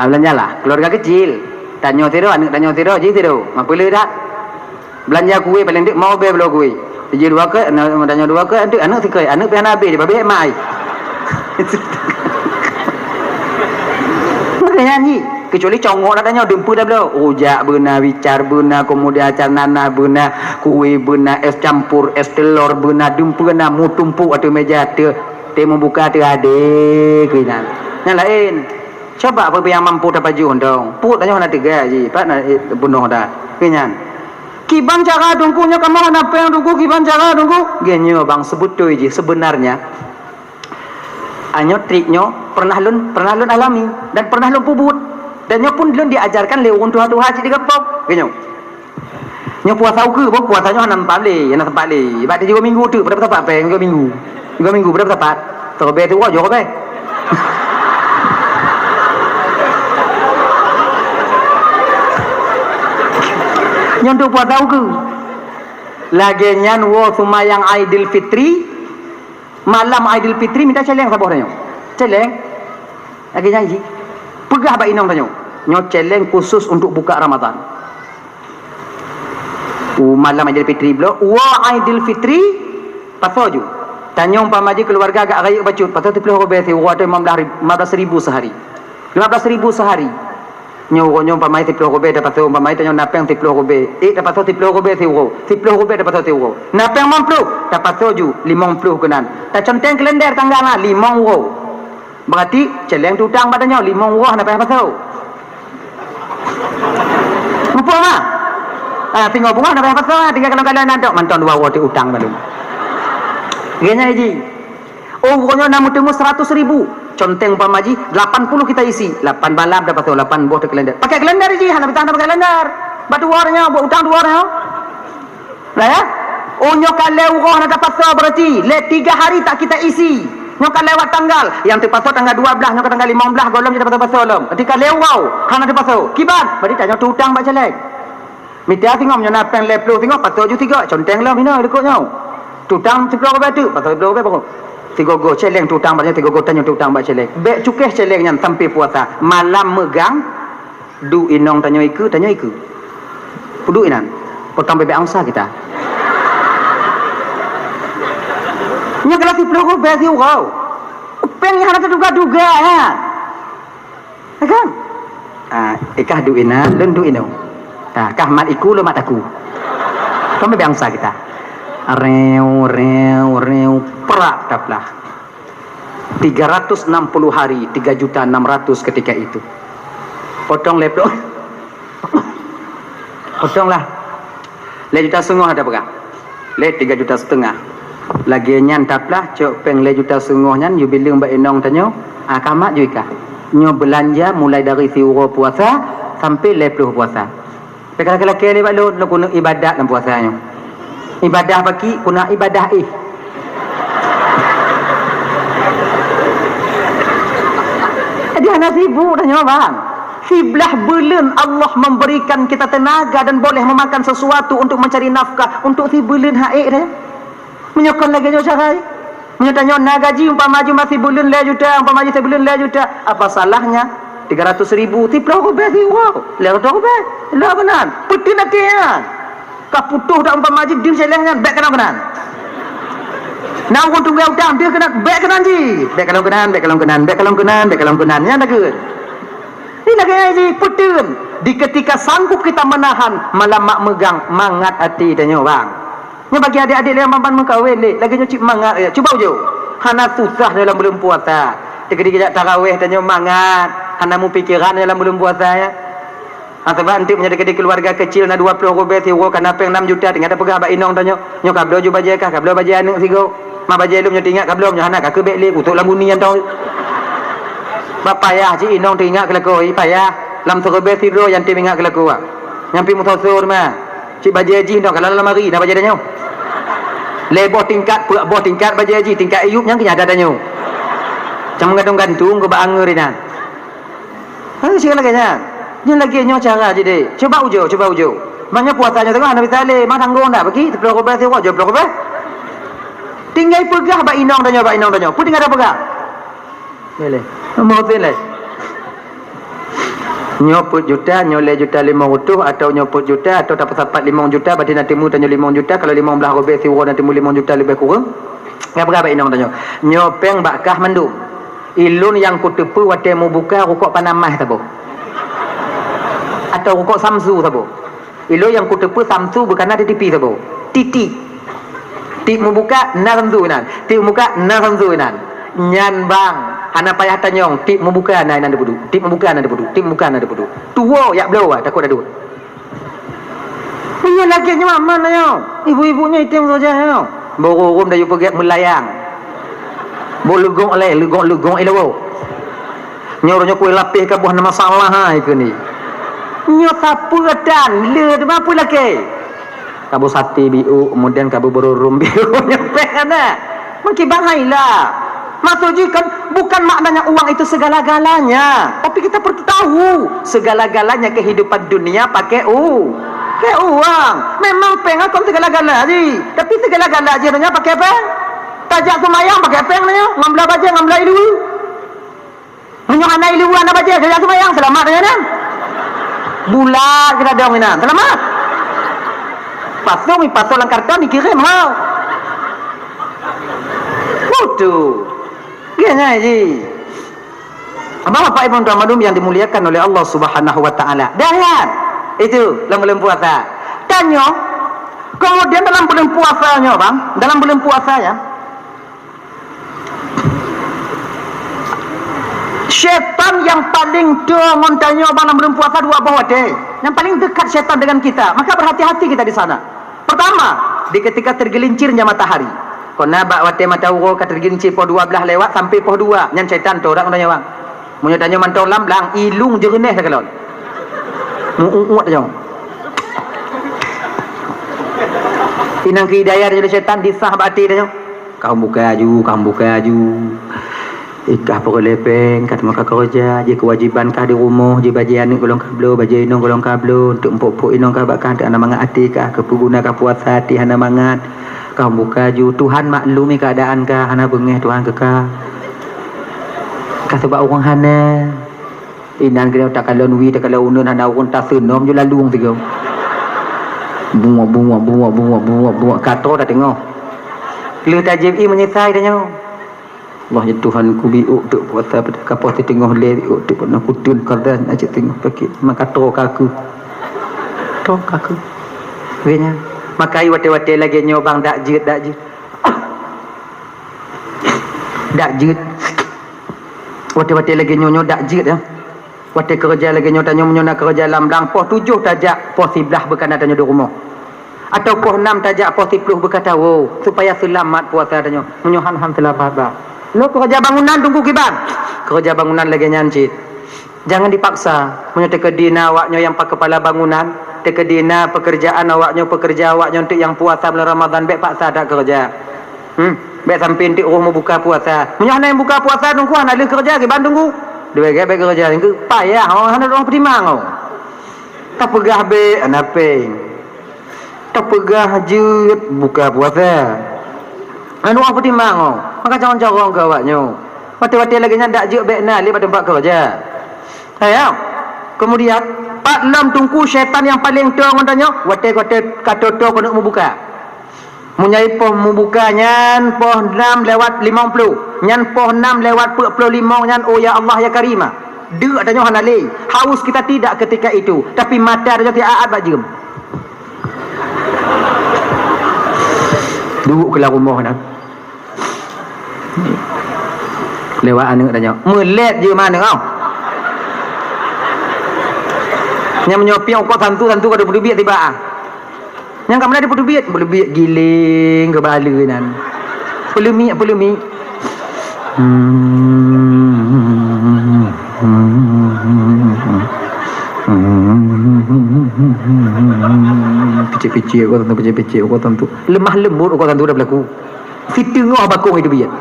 Belanja lah keluarga kecil. Tanya tiro anak tanya tiro ji tiro. Mampu le dak. Belanja kuih paling dik mau be belo kuih. Ji 2 ke tanya 2 ke anak tikai anak pian habis di babe mai. Nyanyi kecuali congok nak tanya dempu dah belo. Ojak beuna wicar beuna kemudian acar nanah beuna kuih beuna es campur es telur beuna dempu beuna mu tumpuk atau meja te membuka te ade kinan. Yang lain coba apa yang mampu dapat baju dong. Put tanya nak 3 ji. Pak nak bunuh dah. Kinan. Kiban cara dungkunya kamu apa yang dungku kiban cara dungku? Genyo bang sebut tu ji sebenarnya. Anyo triknya pernah lun alami dan pernah lun pubut dan nyo pun lun diajarkan lewat Tuhan haji digapok genyo. Nyo puasa ke apa puasanya hana tempat le, hana tempat le. Ibarat juga minggu tu berapa tempat pe juga minggu. Juga minggu berapa tempat? Terbe tu aja pe. Nyo tu puasa ke. Lagi nyan wo sumayang Aidil Fitri. Malam Aidil Fitri minta celeng sabar nyo. Celeng. Lagi janji. Pegah ba inong tanyo. Nyo celeng khusus untuk buka Ramadan. Malam Aidil Fitri belum. Wa Aidil Fitri pasaju. Tanya umpama je keluarga agak raya bacut, pasal 30 rupiah wa ada 15,000 sehari. 15,000 sehari. Nyo umpama 30 rupiah dapat umpama tanya napeng 30 rupiah. Dapat 30 rupiah euro. 10 rupiah dapat euro. Napeng 50 dapat soju 50 kenan. Tak conteng kalender tanggal 5 euro. Berarti celeng tu utang badannya 5 euro napeng pasal. Lupa mah. Tengok bunga nak bayar pasal 3 kalau nak mantan 2 euro utang baru. Genya ji. Oh pokoknya nak temu 100,000. Conteng pamaji 80 kita isi. 8 balap dapat 8 buah kalender. Pakai kalender ji, hana betang pakai kalender. Batu warnya buat utang 2 orang. Lah ya? Oh nyok kalau orang dapat berarti le 3 hari tak kita isi. Nyok lewat tanggal yang terpasau tanggal 12 nyok tanggal 15 golong kita dapat pasal lom. Ketika lewat hana terpasau. Kiban berarti tak nyok utang baca lek. Mita tengok nyona pen leplo tengok patut ju 3 conteng lah mina dekoknya. Tutang 10 rupiah tu, patut 10 rupiah pokok. 3 go celeng tutang banyak 3 go tanya tutang baca celeng. Bek cukeh celeng yang sampai puasa. Malam megang du inong tanya iku. Pudu inan. Potong bebek angsa kita. Nya kalau 10 rupiah tu kau. Pen yang ada duga-duga ya. Kan? Ikah du inan, dan du inong. Kah mat iku lo mat aku. Kami bangsa kita. Reu perak daplah. 360 hari 3.600.000 ketika itu. Potong leplo. Potonglah. Le juta setengah ada berapa? Le 3,5 juta. Lagi nyan daplah cok peng le juta setengah nyan you bilang mbak enong tanyo. Kamat juga. Nyo belanja mulai dari siuro puasa sampai leplo puasa. Kalau kele balu nak guna ibadat dalam puasanya. Ibadah bagi guna ibadah Dia nak sibuk dah nyawa bang. Sebelah bulan Allah memberikan kita tenaga dan boleh memakan sesuatu untuk mencari nafkah untuk si bulan haik dah. Menyokong lagi nyawa carai. Menyatanya nak gaji umpama maju masih bulan 2 juta, umpama maju sebulan 2 juta. Apa salahnya? 300,000 tiplau rupiah si wow. 200 rupiah. Lah benar. Putih nanti ya. Kau putuh dak umpama maju dia selehnya baik kena benar. Nak orang tunggu utang dia kena baik kena ji. Baik kalau kenan. Ya nak ke? Ini lagi ji putih. Di ketika sanggup kita menahan malam mak megang mangat hati tanya bang. Nya bagi adik-adik yang mampan mengkawin le, lagi nyuci mangat ya. Cuba ujo. Hana susah dalam bulan puasa. Dikit-dikit tarawih tanya mangat. Hana mu pikiran dalam bulan puasa ya. Sebab nanti punya dekat keluarga kecil na 20 rupiah siwo kana peng 6 juta tinggal pegah ba inong tanyo. Nyo kablo ju baje kah kablo baje anak sigo. Ma baje lu nya tinggal kablo nya hana ka ke bek le utuk lambuni yang tau. Ba payah ji inong tinggal kelakoi payah. Lam rupiah tiro yang tinggal kelakoi. Nyampi mutasur ma. Ci baje ji ndok kalau lamari dah baje danyo. Leboh tingkat puak boh tingkat baje ji tingkat ayub yang kenyada danyo. Cam ngadong gantung ke ba anger ina. Sikit lagi nya. Ni lagi nyo cara je deh. Coba ujo. Banyak puasanya tengah Nabi Saleh, mak tanggung dah bagi 10 rupiah sewa, 10 rupiah. Tinggal pegah ba inong danyo. Pun tinggal dah pegah. Boleh. Mau boleh. Nyoput juta, nyole juta 500 atau nyoput juta atau dapat 5 juta berarti nanti mu tanyo 5 juta kalau 15 rupiah sewa nanti mu 5 juta lebih kurang. Ngapa ba inong danyo. Nyopeng bakah mendung. Ilun yang kutepu wate mu buka rukuk panamah tabo. Atau rukuk samsu tabo. Ilo yang kutepu samsu bukan ada TV tabo. Titik. Tik membuka naranzunan. Tik membuka naranzunan. Nyan bang. Hana payah tanyong. Tik membuka nan ada bodu. Tik membuka nan ada bodu. Tuwo yak blow takut ada. Punya lagi nya mana yo. Ibu-ibunya item saja yo. Borum dah pergi melayang. Bolugong oleh lugong elo. Nyornya kuih lapih ke buah nama salah hai ke ni. Nyo sapu dan le de apa lagi. kabu sati biu, kemudian kabu berurum biu, nyampe kana. Mengkibahailah. Maksudnya kan bukan maknanya uang itu segala-galanya, tapi kita perlu tahu segala-galanya kehidupan dunia pakai uang. Memang pengen kon segala-gala aja, tapi segala-gala aja nya pakai apa? Tajak semayang pakai apa nya? Ngambil baca, ngambil ilu. Menyohana ilu anak baca, tajak semayang selamat nya kan? Bulat kita dong ina, selamat. Pasung lang karton dikirim ha. Waduh. Gini aja. Bapak Ibu Ramadan yang dimuliakan oleh Allah Subhanahu wa taala. Dan itu dalam bulan puasa. Tanya, kemudian dalam bulan puasanya, Bang, dalam bulan puasanya syaitan yang paling doang tanya dalam bulan puasa dua bawah deh. Yang paling dekat syaitan dengan kita. Maka berhati-hati kita di sana. Pertama, di ketika tergelincirnya matahari. Kona bak wate mata uro ka tergelincir po 12 lewat sampai po 2. Nyan syaitan tu orang tanya bang. Munyo tanya mantau lamblang ilung jereneh dah kalon. Muut tanya. Inang hidayah dari syaitan disah bati tanya. Kau buka aju. Ikah pokok lepeng kat maka kerja je kewajiban kah di rumah je baje anik golong kablo baje inong golong kablo untuk empuk-empuk inong kah bakkan ana mangat ati kah kepuguna kah puasa hati hana mangat kau buka ju Tuhan maklumi keadaan kah hana bengeh Tuhan kekah kah sebab orang hana inan kena tak kalon wi tak kalon unun hana urun tasenom ju lalung tiga bunga kato dah tengok le tajib i menyesai dah Allah ya Tuhan ku biuk tu puasa pada kapal tengok le tu pun aku tun kadan aja tengok pakai maka to kaku wenya makai wate-wate lagi nyobang dak jit wate-wate lagi nyonyo dak jit ya wate kerja lagi nyo tanya nak kerja lamblang poh 7 tajak poh 11 berkana tanya di rumah atau poh 6 tajak poh 10 berkata supaya selamat puasa tanya menyohan ham selamat lo kerja bangunan tunggu kiban kerja bangunan lagi nyancit jangan dipaksa menyata kedina awaknya yang pak kepala bangunan kedina pekerjaan awaknya pekerja awaknya untuk yang puasa bulan Ramadan baik paksa tak kerja baik sampai nanti orang mau buka puasa menyana yang buka puasa tunggu hana le kerja kiban tunggu dua baik kerja tunggu payah hana orang perimang tak pegah be anapeng tak pegah je buka puasa anu apa timbang maka jangan corong ke awaknya wati-wati lagi ndak je baik nak libat tempat kerja sayang kemudian Pak Lam tungku syaitan yang paling tua tanya wati-wati katoto kau nak membuka munyai poh membuka nyan poh 6 lewat 50 nyan poh 6 lewat 45 nyan oh ya Allah ya Karimah dia tanya hanali haus kita tidak ketika itu tapi mata dia tiap aat bajum duduk ke rumah nak lewat anak tanya melet je mana kau yang menyopi kau santu kada berduit tiba yang kat mana dia berduit giling ke bala nan pelumi picik-picik kau tentu lemah lembut kau tentu dah berlaku fitengah bakung itu biar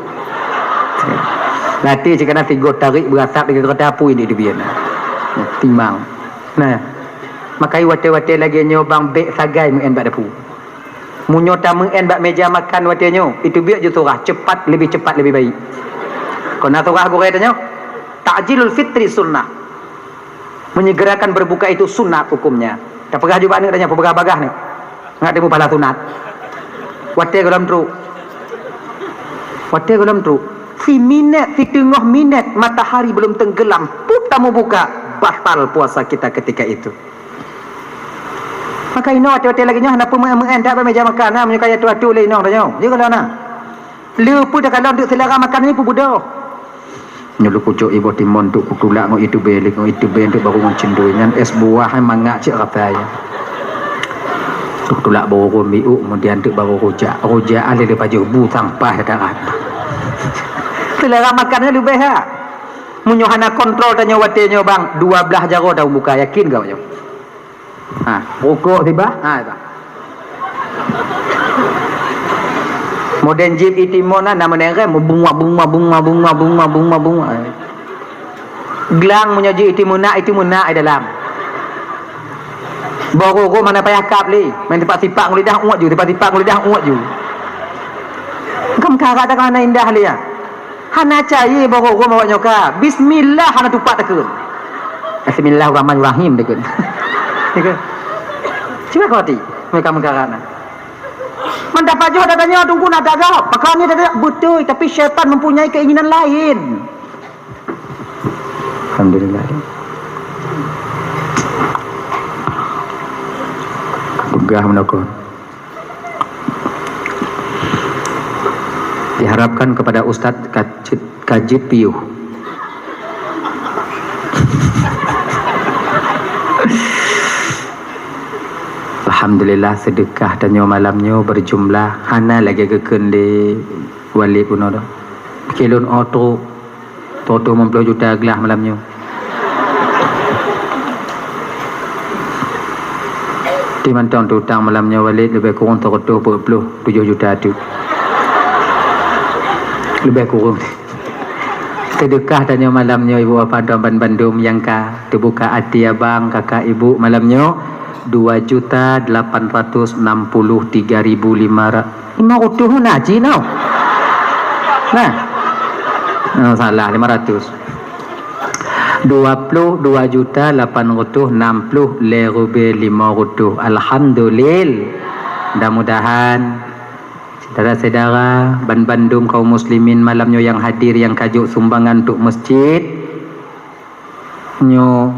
nanti jika nanti go tarik berasap dengan kereta apu ini biar timbang nah makai wate-wate lagi nyobang beg sagai muen bak depu munyota muen bak meja makan watenyo itu biar je surah cepat lebih baik kau nak surah aku katanya takjilul fitri sunnah menyegerakan berbuka itu sunat hukumnya tak pegah juga ni katanya pegah-bagah ni ngat demu pahala sunat wate dalam truk si tengah minit matahari belum tenggelam putar mau buka batal puasa kita ketika itu maka ino wate lagi nya kenapa muen tak meja makan nah menyukai tu le ino tanya dia kalau nah lupa dah kalau untuk selera makan ni pun bodoh nyulu pucuk ibu timon untuk kutulak ngo itu belik ngo itu ben untuk baru mencendui nyan es buah mangak cik kata ya tulak baru miu kemudian untuk baru rojak ale depa jebu sampah datang apa selera makannya lebih ha munyohana kontrol tanya watenya bang 12 jaro dah buka yakin kau nyo rokok tiba itu Modern jeep itimona nama nere bunga. Gelang menyaji itimuna ai dalam. Baru mana payah kap li. Main tipak-tipak ngulidah uat ju, Kam kara dak kana indah li ya. Hana cai baru bawa nyoka. Bismillah hana tupak tekun. Bismillahirrahmanirrahim tekun. Tekun. Cuba kau hati mereka mengkarana. Mendapat juga datanya tunggu nak daga. Pakaiannya daga betul tapi syaitan mempunyai keinginan lain. Alhamdulillah. Begah menakut. Diharapkan kepada Ustadz Kajit Piuh. Alhamdulillah sedekah tanyo malamnya berjumlah hana lagi keken di wali puno dah. Kilon auto 50 juta gelah malamnya. Di mantong tu utang malamnya wali lebih kurang 47 juta tu. Lebih kurang. Sedekah tanyo malamnya ibu bapa dan bandum yang ka terbuka hati abang kakak ibu malamnya 2.863.500. Ima utuh naji now. Nah. Oh, salah 500. 22.860.500. Alhamdulillah. Mudah-mudahan saudara-saudara Bandung kaum muslimin malamnya yang hadir yang kajuk sumbangan untuk masjid nyo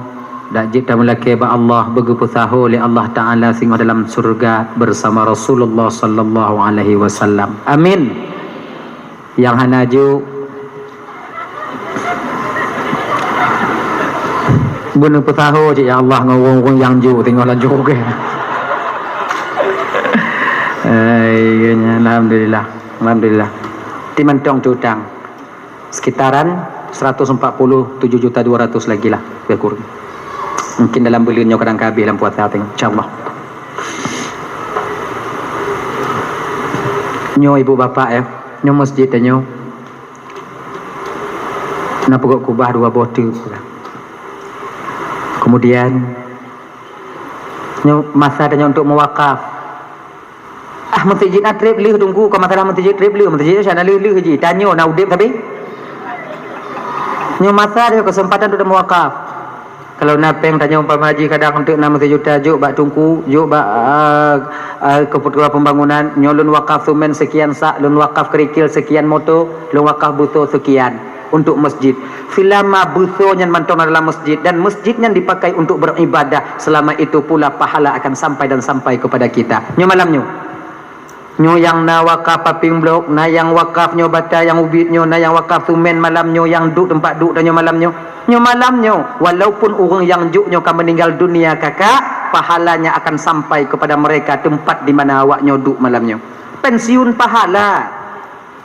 dak jita melaki ba Allah begupusaho oleh Allah Taala singgo dalam surga bersama Rasulullah sallallahu alaihi wasallam. Amin. Yang hanaju bener pesaho je ya Allah ngawong yang ju tengok lanjut ke. Alhamdulillah. Timantong tutang sekitaran 147.200.000 lagi lah lebih kurang. Mungkin dalam bulannya kadang kabeh dalam puasa tengok insyaallah. Nyo ibu bapa ya, nyo masjid nyo. Nak pokok kubah 2 botol. Kemudian nyo masa nyo untuk mewakaf. Masjid nak trip lih tunggu kau masalah masjid trip lih masjid sana lih haji tanyo na udip tapi nyo masa dia kesempatan untuk mewakaf. Kalau napeng tanya umpama haji kadang untuk 60 juta juk bak tungku juk bak keputusan pembangunan nyolun wakaf sumen sekian sak lun wakaf kerikil sekian moto lun wakaf buto sekian untuk masjid. Selama busonya mantong dalam masjid dan masjidnya dipakai untuk beribadah, selama itu pula pahala akan sampai kepada kita. Nyo malamnya nyo yang na wakaf paping blok, na yang wakaf nyo bata yang ubit nyo, na yang wakaf sumen malam nyo yang duk tempat duk dan nyo malam nyo walaupun orang yang juk nyo kan meninggal dunia kakak, pahalanya akan sampai kepada mereka tempat di mana awak nyo duk malam nyo. Pensiun pahala.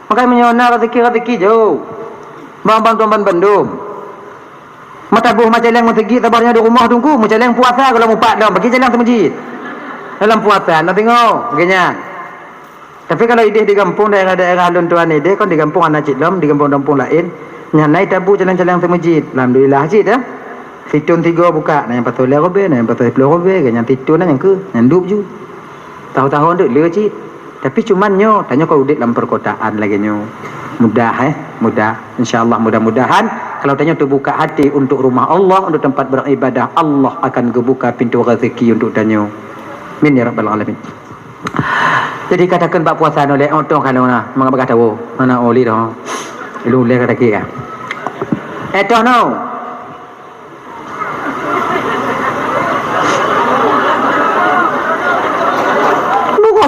Makanya menyona rezeki jauh. Bang tuan bandum. Mata buh macam yang mentegi tabarnya di rumah tunggu, macam yang puasa kalau mupak dah bagi jalan ke masjid. Dalam puasa nak tengok, begini. Tapi kalau ide di kampung daerah alun tuan ide kan di kampung anak cidom, di kampung lain nyanai tabu jalan-jalan ke masjid. Alhamdulillah haji dah. Fitun 3 buka, yang patut lerobe, yang patut 10 robe, yang titun yang ke, yang duk ju. Tahu-tahu nduk le cid. Tapi cuman nyo tanya kau udik dalam perkotaan lagi nyo. Mudah insyaallah mudah-mudahan kalau tanya terbuka hati untuk rumah Allah, untuk tempat beribadah, Allah akan gebuka pintu rezeki untuk tanya. Amin ya rabbal alamin. Jadi katakan bab puasa oleh ontong kalau na mga tahu mana oli dah. Lu le kata kia. Toh no.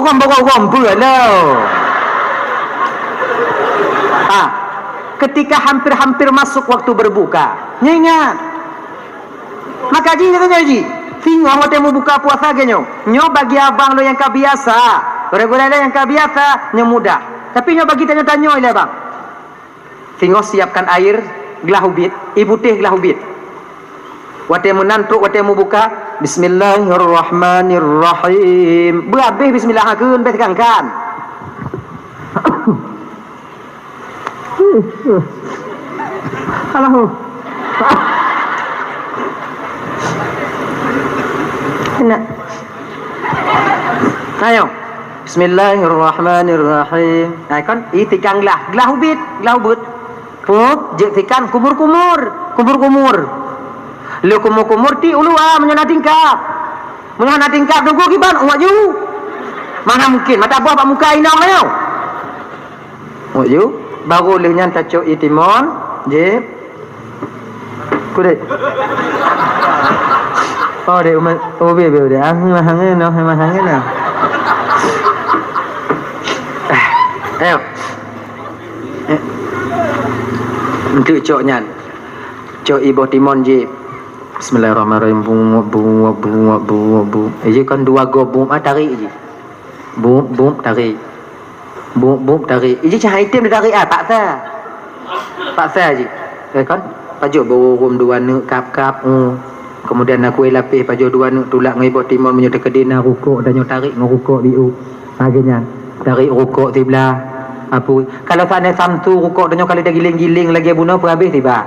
Bukan pula. Ketika hampir masuk waktu berbuka, ingat. Maka ji katanya ji, tinggal waktu mau buka puasa genyo. Nyo bagi abang lo yang kebiasa. Regular yang kebiasa nyo mudah. Tapi nyo bagi tanya-tanya ile bang. Tinggal siapkan air gelah ubit, ibu teh gelah ubit. Waktu menantuk, waktu mau buka, Bismillahirrahmanirrahim. Berhabis bismillah akun, berkangkan. Alah. Nak. Ayo. Bismillahirrahmanirrahim. Nah kan itikang gelah ubit, gelah ubut. Pup, je tikan kumur-kumur. Lu kumur-kumur ti ulu menyana tingkap. Menyana tingkap tunggu kiban waju. Mana mungkin mata buah pak muka inang ayo. Waju, baru le nyan tacok itimon, je. Kudet. Oh dek umat, oh bebe dek. Hangin no. Ayo. Untuk coknya. Cok ibu timon je. Bismillahirrahmanirrahim. Bu. Ini kan dua go bum tarik je. Bum tarik. Bum tarik. Ini cah item dia tarik paksa je. Kan? Pajuk borum dua nuk kap. Kemudian aku lapis pajuk dua nuk tulak ngai ibu timon menyudah kedina rukuk dan tarik ngerukuk diu. Akhirnya tarik rukuk tibla. Apa? Kalau sana samtu rukuk dan kali dah giling-giling lagi bunuh habis tiba.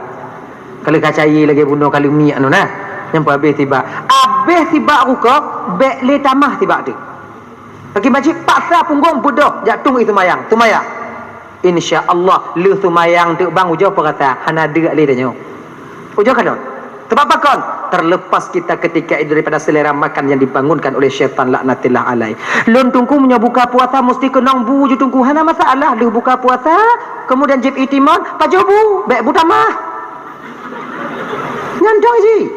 Kalau kacai lagi bunuh kali mi anu nah. Yang habis tiba. Habis tiba rukuk, bek le tamah tiba tu. Bagi majid paksa punggung bodoh jatung itu mayang. Insya-Allah lu sumayang tu bang ujo perkata hana deuk le danyo. Ujo kan? Sebab apa kon? Terlepas kita ketika itu daripada selera makan yang dibangunkan oleh syaitan laknatillah alai. Lun tungku punya buka puasa mesti kenang bu je tungku hana masalah lu buka puasa kemudian jib itimon pajobu bek butamah. Nyandong ji.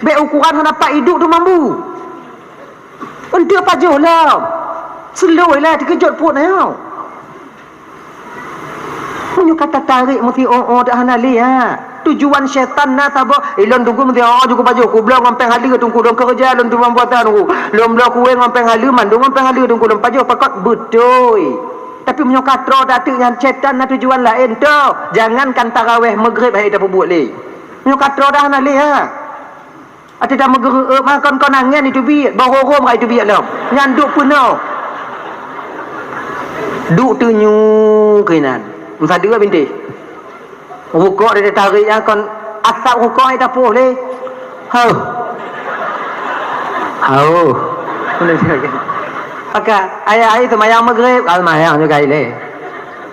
Bek ukuran hana pak hidup tu mambu. Untuk pajolah. Seloi lah terkejut pun ayo. Punya kata tarik mesti dak hana li tujuan syaitan na tabo ilon tunggu mesti juga baju ku belum ngampeng halu tunggu dong kerja lon tu buatan tunggu lom blok kuwe ngampeng halu mandung ngampeng halu tunggu lom paju pakot betul tapi menyo katro datuk yang syaitan na tujuan lain tu jangankan tarawih maghrib hai dah buat le menyo katro dah na le ada dah maghrib makan konangan itu bi bahorom itu bi lom nyanduk penuh duk tunyu kinan masa dua binti rukuk dia tarik yang kon asap rukuk dia tapuh le. Hau. Boleh cakap. Maka ayah itu mayang maghrib, mayang juga le.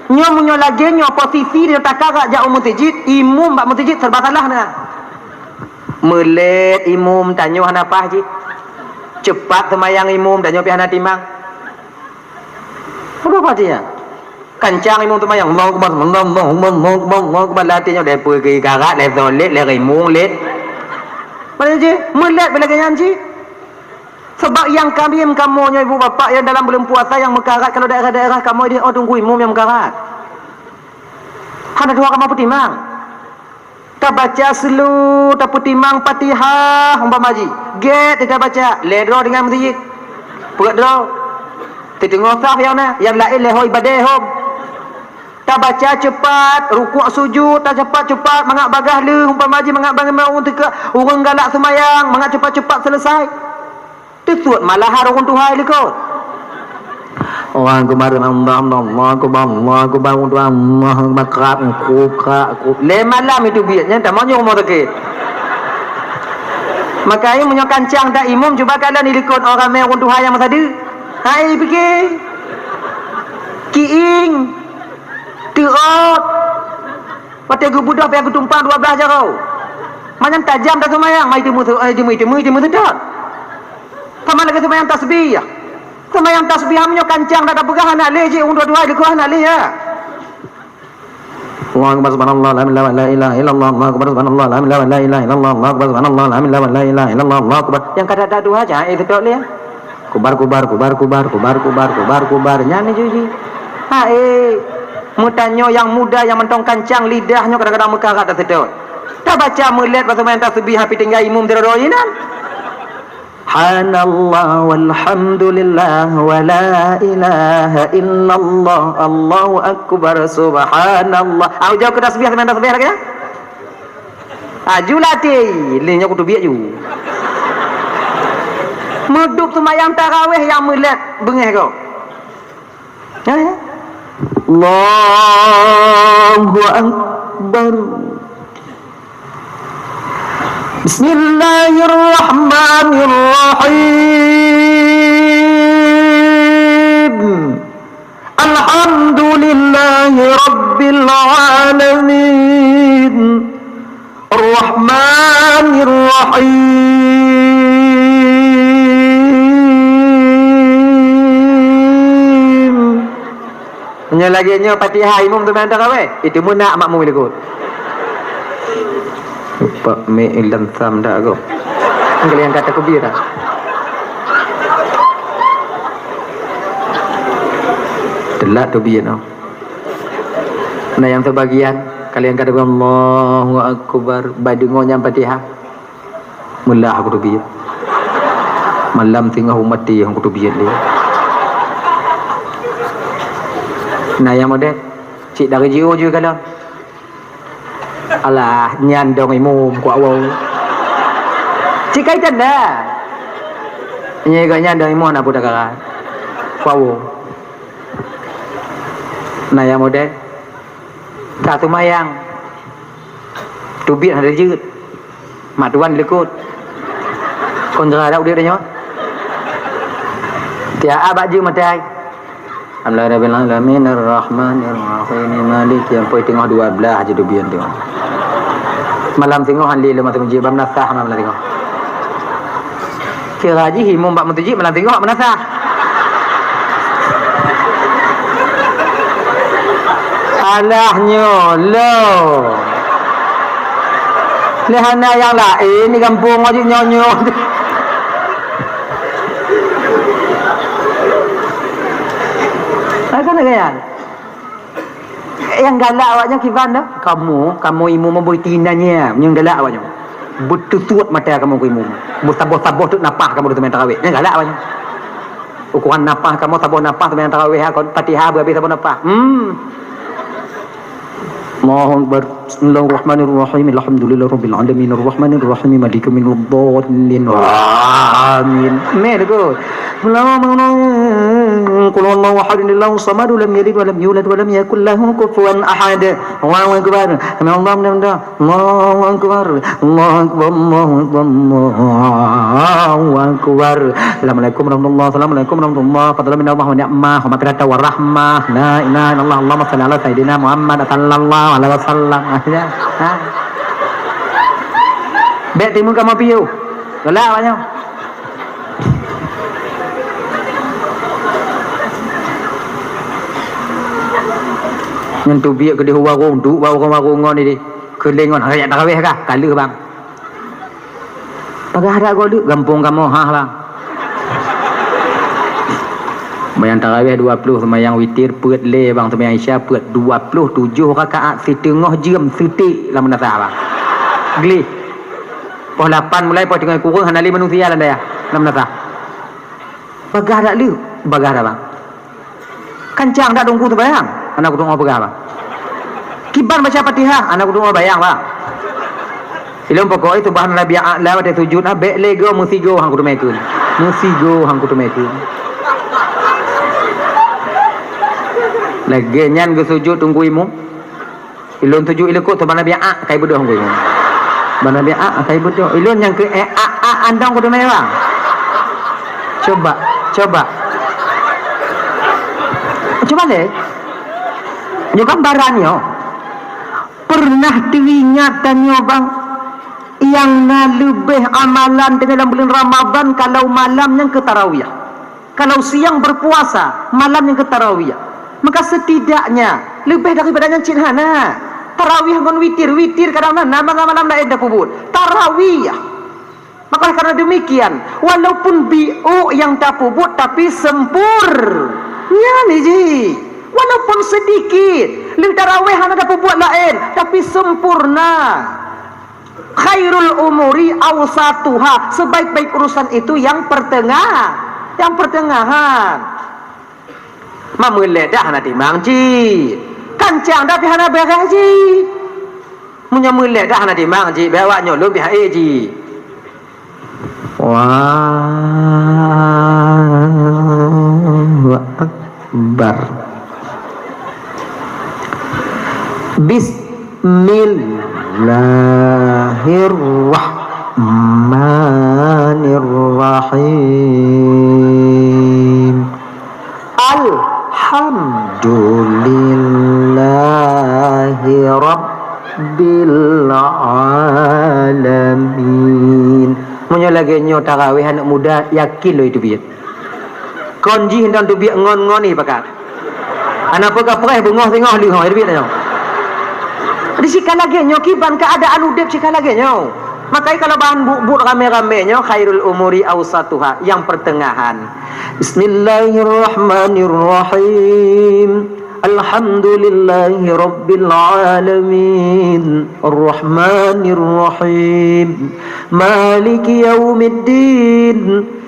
Nyo lagi nyo posisi dia tak karak jauh mutijid, imum bak mutijid serba salah na. Melet imum tanyo hana apa ji. Cepat semayang imum tanyo pi hana timang. Apa dia? Kancang imam tu mayang mau latihnya depa ke garat le solet le rimung let mana je melat bila ganyan ji sebab yang kami kamunya ibu bapa yang dalam bulan puasa yang mekarat kalau daerah-daerah kamu dia tunggu imam yang mekarat hana dua kamu petimang tak baca selu tak petimang Fatihah umpama ji get tidak baca ledro dengan masjid perut draw tengok sah yang lain lehoi badehom tak baca cepat rukuk sujud tak cepat mangak bagah le umpama ji mangak bangun untuk urang galak semayang mangak cepat-cepat selesai tutup malah harun Tuhan le kau orang kemarin Allah ku bangun tu Allah makrab ku le malam itu biatnya tak mau rumah sakit makanya menyo kancang dak imam cuba kalian ikut orang mai urang Tuhan yang masa ada hai fikir kiing Tiot. Pati aku budak pi aku tumpang 12 jarau. Macam tajam dah semayang, mai temu sedap. Sama lagi semayang tasbih. Semayang tasbih amnyo kancang dah pegang anak le je untuk dua le ku anak le ya. Allahu akbar subhanallah la ilaha illallah Allahu akbar subhanallah la ilaha illallah Allahu akbar subhanallah la ilaha illallah Allahu akbar. Yang kata dah dua aja itu tok le. Kubar nyane juji. Mutanyo yang muda yang mentong kancang lidahnya kadang-kadang mekarat dah sedot. Tak baca melihat pasal main tasbih hapi tinggal imam terodoinan. Subhanallah walhamdulillah wa la ilaha illallah Allahu akbar subhanallah. Aku jauh ke tasbih main tasbih lagi ya? Julati, linya aku tu biak ju. Muduk semayang tarawih yang melihat bengih kau. Ya. Allahu Akbar. Bismillahirrahmanirrahim. Alhamdulillahi Rabbil Alamin. Ar-Rahmanirrahim. Nya lagi nya Fatihah imam tu main tarawih. Itu mun nak makmum ikut. Pak me ilam sam dah go. Kalian kata kubira. Telat tu biar no. Nah yang sebagian kalian kata Allahu Akbar badengo nyam Fatihah. Mula aku tu biar. Malam tengah mati aku tu biar dia. Nah yang model cik dari jiu je kalau alah nyandong imum ku awal cik kaitan dah ini kan nyandong imum nak budak karat ku awal. Nah yang model satu mayang tubit ada jeut mak tuan lekut kontra dak dia nyot dia abak je matai. Alhamdulillah alamin arrahmanirrahim maliki yang poin tengah 12 aja tu biar tu. Malam tengah hanli lemah tu jibam nasah malam tengah. Kira haji himum bak mutuji malam tengah menasah. Alahnya lo. Lehana yang lain ni kampung aja nyonyo. Kan kan yang galak awaknya kiban dah kamu imu memboi tinanya yang galak awaknya betul-betul mata kamu ku imu musabah-sabah tu napah kamu tu main tarawih yang galak awaknya ukuran napah kamu sabah napah tu main tarawih kon Fatihah habis sabah napah Allahu Akbar. Bismillahirrahmanirrahim. Alhamdulillahirabbil alamin arrahmanirrahim maliki yaumiddin. Amin. Mergo. Qul huwallahu ahad Allahu samad lam yalid wa lam yulad wa lam yakul lahu kufuwan ahad. Allahu akbar. Allahu akbar. Allahu akbar. Allahu akbar. Assalamualaikum warahmatullahi wabarakatuh. Assalamualaikum warahmatullahi wabarakatuh. Wa ni'mah wa maghfirah wa rahmah. La ilaha illallah. Allahumma shalli ala sayidina Muhammad sallallahu alaihi wasallam. Bet timun kamu piu. Galak banyak. Yang tu biar ke dia warung tu warung ni di kelengon hayat tarawih kah kala bang pagah ada gol gampung kamu bang sembahyang tarawih 20 sembahyang witir peut le bang sembahyang isya peut 27 rakaat setengah jam setik lah menasah bang geli pos 8 mulai pos tengah kurang hanali manusia lah dah lah menasah pagah ada lu pagah ada bang kancang dak dongku tu bayang anak aku tengok apa bang kibar baca Fatihah anak aku tengok bayang bang ilmu pokok itu bahan Nabi Allah pada sujud abek lego musigo hang kudu mekun lagi nyan ke sujud tunggu imu ilun sujud ilekut tu bahan Nabi kai bodoh hang imu bahan Nabi kai bodoh ilun yang ke andang kudu mekun bang coba deh nyo gambarannya pernah teringatannya bang yang lebih amalan dalam bulan Ramadan kalau malam yang ke tarawih kalau siang berpuasa malam yang ke tarawih maka setidaknya lebih daripada yang cinhana tarawih ngon witir kadang malam lain dah kubur tarawih maka karena demikian walaupun biu yang tak kubur tapi sempurnya ni ji walaupun sedikit lebih tarawih hanya dapat buat lain tapi sempurna khairul umuri awsatuha sebaik-baik urusan itu yang pertengahan mamule dah nanti mangji kancang dah pihana beres ji munya mule dah nanti mangji bawa nyolo pihak ji Allahu Akbar. Bismillahirrahmanirrahim. Alhamdulillahi rabbil alamin. Munyo lagi nyo tarawih anak muda yakin lo itu biar. Konji hendak tu biar ngon-ngon ni pakat. Anak apa kapres bengah tengah li hoi biar nyo. Di sikal lagi nyo kiban keadaan udip sikal lagi nyo. Makanya kalau bahan buk rame-rame nyo khairul umuri awsatuha, yang pertengahan. Bismillahirrahmanirrahim. Alhamdulillahi rabbil alamin. Ar-Rahmanir-Rahim. Maliki yaumiddin.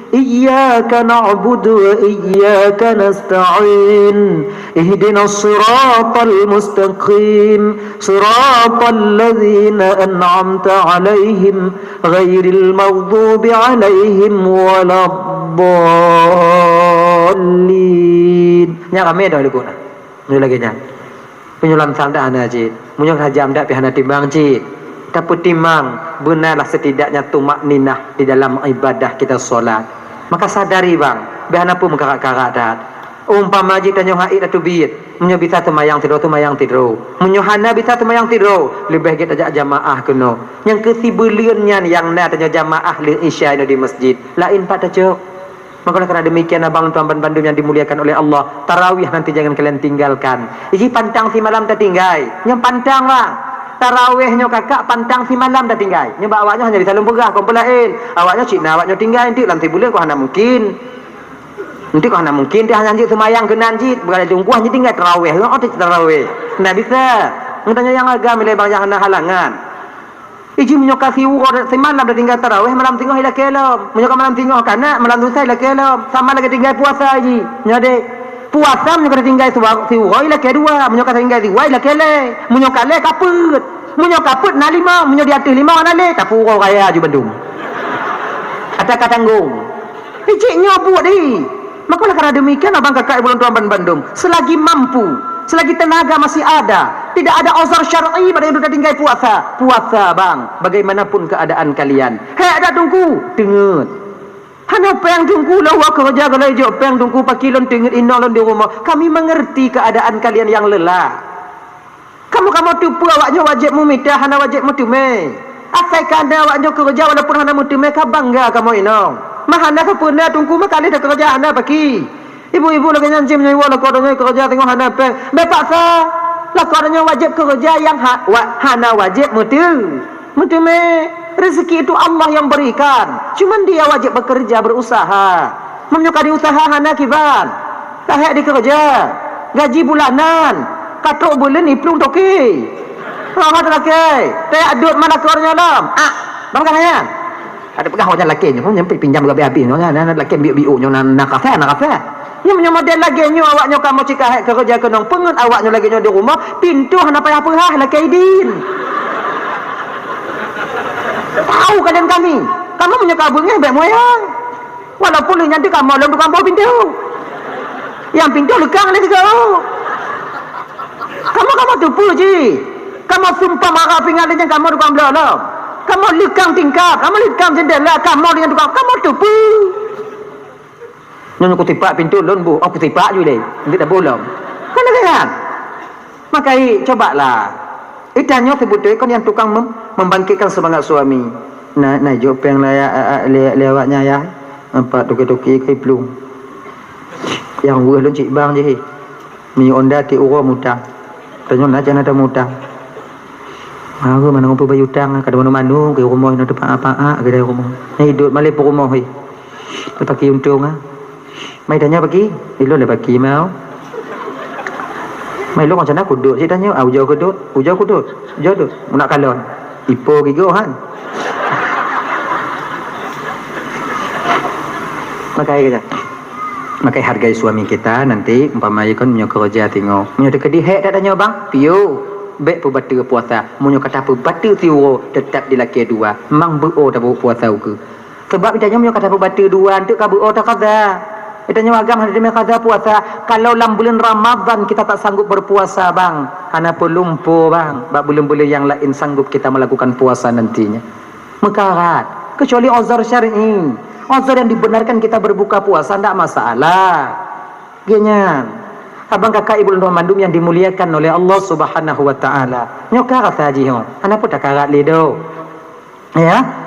Iyyaka na'budu wa iyyaka nasta'in. Ihdinas siratal mustaqim. Siratal ladzina an'amta 'alaihim ghairil maghdubi 'alaihim waladdallin. Nya kami dah lekuk. Ni lagi nya. Penyulam sanda ana cik. Munyo hajam dak pihana timbang cik. Tapi timbang benarlah setidaknya tumak ninah di dalam ibadah kita solat. Maka sadari bang, behana pun mengkarak-karak dah. Umpama jita nyo haid atau bid, munyo bisa temayang tidur, munyo hana bisa temayang tidur, lebih kita ajak jamaah kena. Yang kesibeliannya yang na tanya jamaah li isya di masjid. Lain pak tajok. Maka karena demikian abang tuan Bandung yang dimuliakan oleh Allah, tarawih nanti jangan kalian tinggalkan. Iji pantang si malam tertinggai, yang pantang lah. Tarawihnya kakak pantang si malam dah tinggal. Nyebab awaknya hanya bisa lumpegah kompelain. Awaknya cik nak awaknya tinggal nanti lantai bulan kau hana mungkin. Nanti kau hana mungkin dia hanya anjik semayang kena anjik berada jungkuh hanya tinggal tarawih. Lo otak tarawih. Ndak bisa. Ngutanya yang agama lebang yang hana halangan. Iji menyokasi urut si malam dah tinggal tarawih, malam tengah ila kelom. Menyokak malam tengah kana malam tu saya ila kelom. Sama lagi tinggal puasa haji. Nyade. Puasa menyokak tinggal si urut ila kedua, menyokak tinggal si urut ila kele. Menyokak le kaput. Munyo kaput na lima, munyo di atas lima na le, tapi urang raya je Bandung. Atak tanggung. Iciknya buat di. Maka karena demikian abang kakak ibu tuan Bandung, selagi mampu, selagi tenaga masih ada, tidak ada uzur syar'i pada yang sudah tinggal puasa. Puasa bang, bagaimanapun keadaan kalian. Hei ada tunggu, dengar. Hana peng tunggu lah wa kerja kalau jo peng tunggu pakilon tengit inolon di rumah. Kami mengerti keadaan kalian yang lelah. Kamu tupu awaknya wajib mumita hana wajib mutume. Asai kada awaknya kerja walaupun hana mutume ka bangga kamu inong. Mahana ka puna tunggu makali dah kerja hana baki. Ibu-ibu lagi nyanjim nyawa la kodanya kerja tengok hana pe. Bepaksa la kodanya wajib kerja yang hana wajib mutume. Rezeki itu Allah yang berikan. Cuman dia wajib bekerja berusaha. Menyukai usaha hana kiban. Tahak di kerja. Gaji bulanan. Katok bulan ni pelung toki. Lama tu laki. Tak adut mana keluarnya lam. Bang kan? Ada pegang wajah laki ni. Nyampe pinjam habis-habis. Nak laki biu-biu nyo nak kafe. Nya model lagi nyo awaknya kamu cikah kerja kenong pengen awaknya lagi nyo di rumah. Pintu hana payah perah laki idin. Tahu kalian kami. Kamu menyukai bunga baik moyang. Walaupun nanti kamu dalam tukang bawa pintu. Yang pintu lekang ni segala. Kamu tupu je. Kamu sumpah marah pingatnya kamu tukang belalom. Kamu lekang tingkap, kamu lekang jendela, kamu dengan tukang, kamu tupu. Nyonya kutipak pintu lon bu, aku kutipak je deh. Nanti dah bolong. Kan? Makai cobalah. Itanya sebutnya kan yang tukang membangkitkan semangat suami. Nah jawab yang lewatnya ya. Apa tuki-tuki kai pelung. Yang buah lon cik bang je. Mi onda ti uro mudah. Tanya nak jangan ada mudah. Aku mana ngumpul bayi utang, kada mana-mana ke rumah nak tempat apa ke dari rumah. Ni hidup malai per rumah he. Pakai untung ah. Mai tanya pagi, ilon le pagi mau. Mai lo macam nak kudut, saya tanya, ujau kudut. Nak kalon. Ipo gigo han. Makai hargai suami kita nanti umpamanya kan punya kerja tengok punya dekat dihek tak tanya bang piu baik pu batu puasa punya kata pu batu tiuro tetap di laki dua mang beo tak puasa ke sebab ditanya punya kata pu batu dua untuk ka beo tak kada Itanya agam hari demi kata puasa. Kalau dalam bulan Ramadan kita tak sanggup berpuasa bang, hana pun lumpuh bang. Bak bulan-bulan yang lain sanggup kita melakukan puasa nantinya. Mekarat. Kecuali uzur syar'i. Uzur yang dibenarkan kita berbuka puasa tidak masalah. Gini. Abang kakak ibu dan mandum yang dimuliakan oleh Allah Subhanahu wa taala. Nyokarat haji ho. Hana pun tak karat lido. Ya.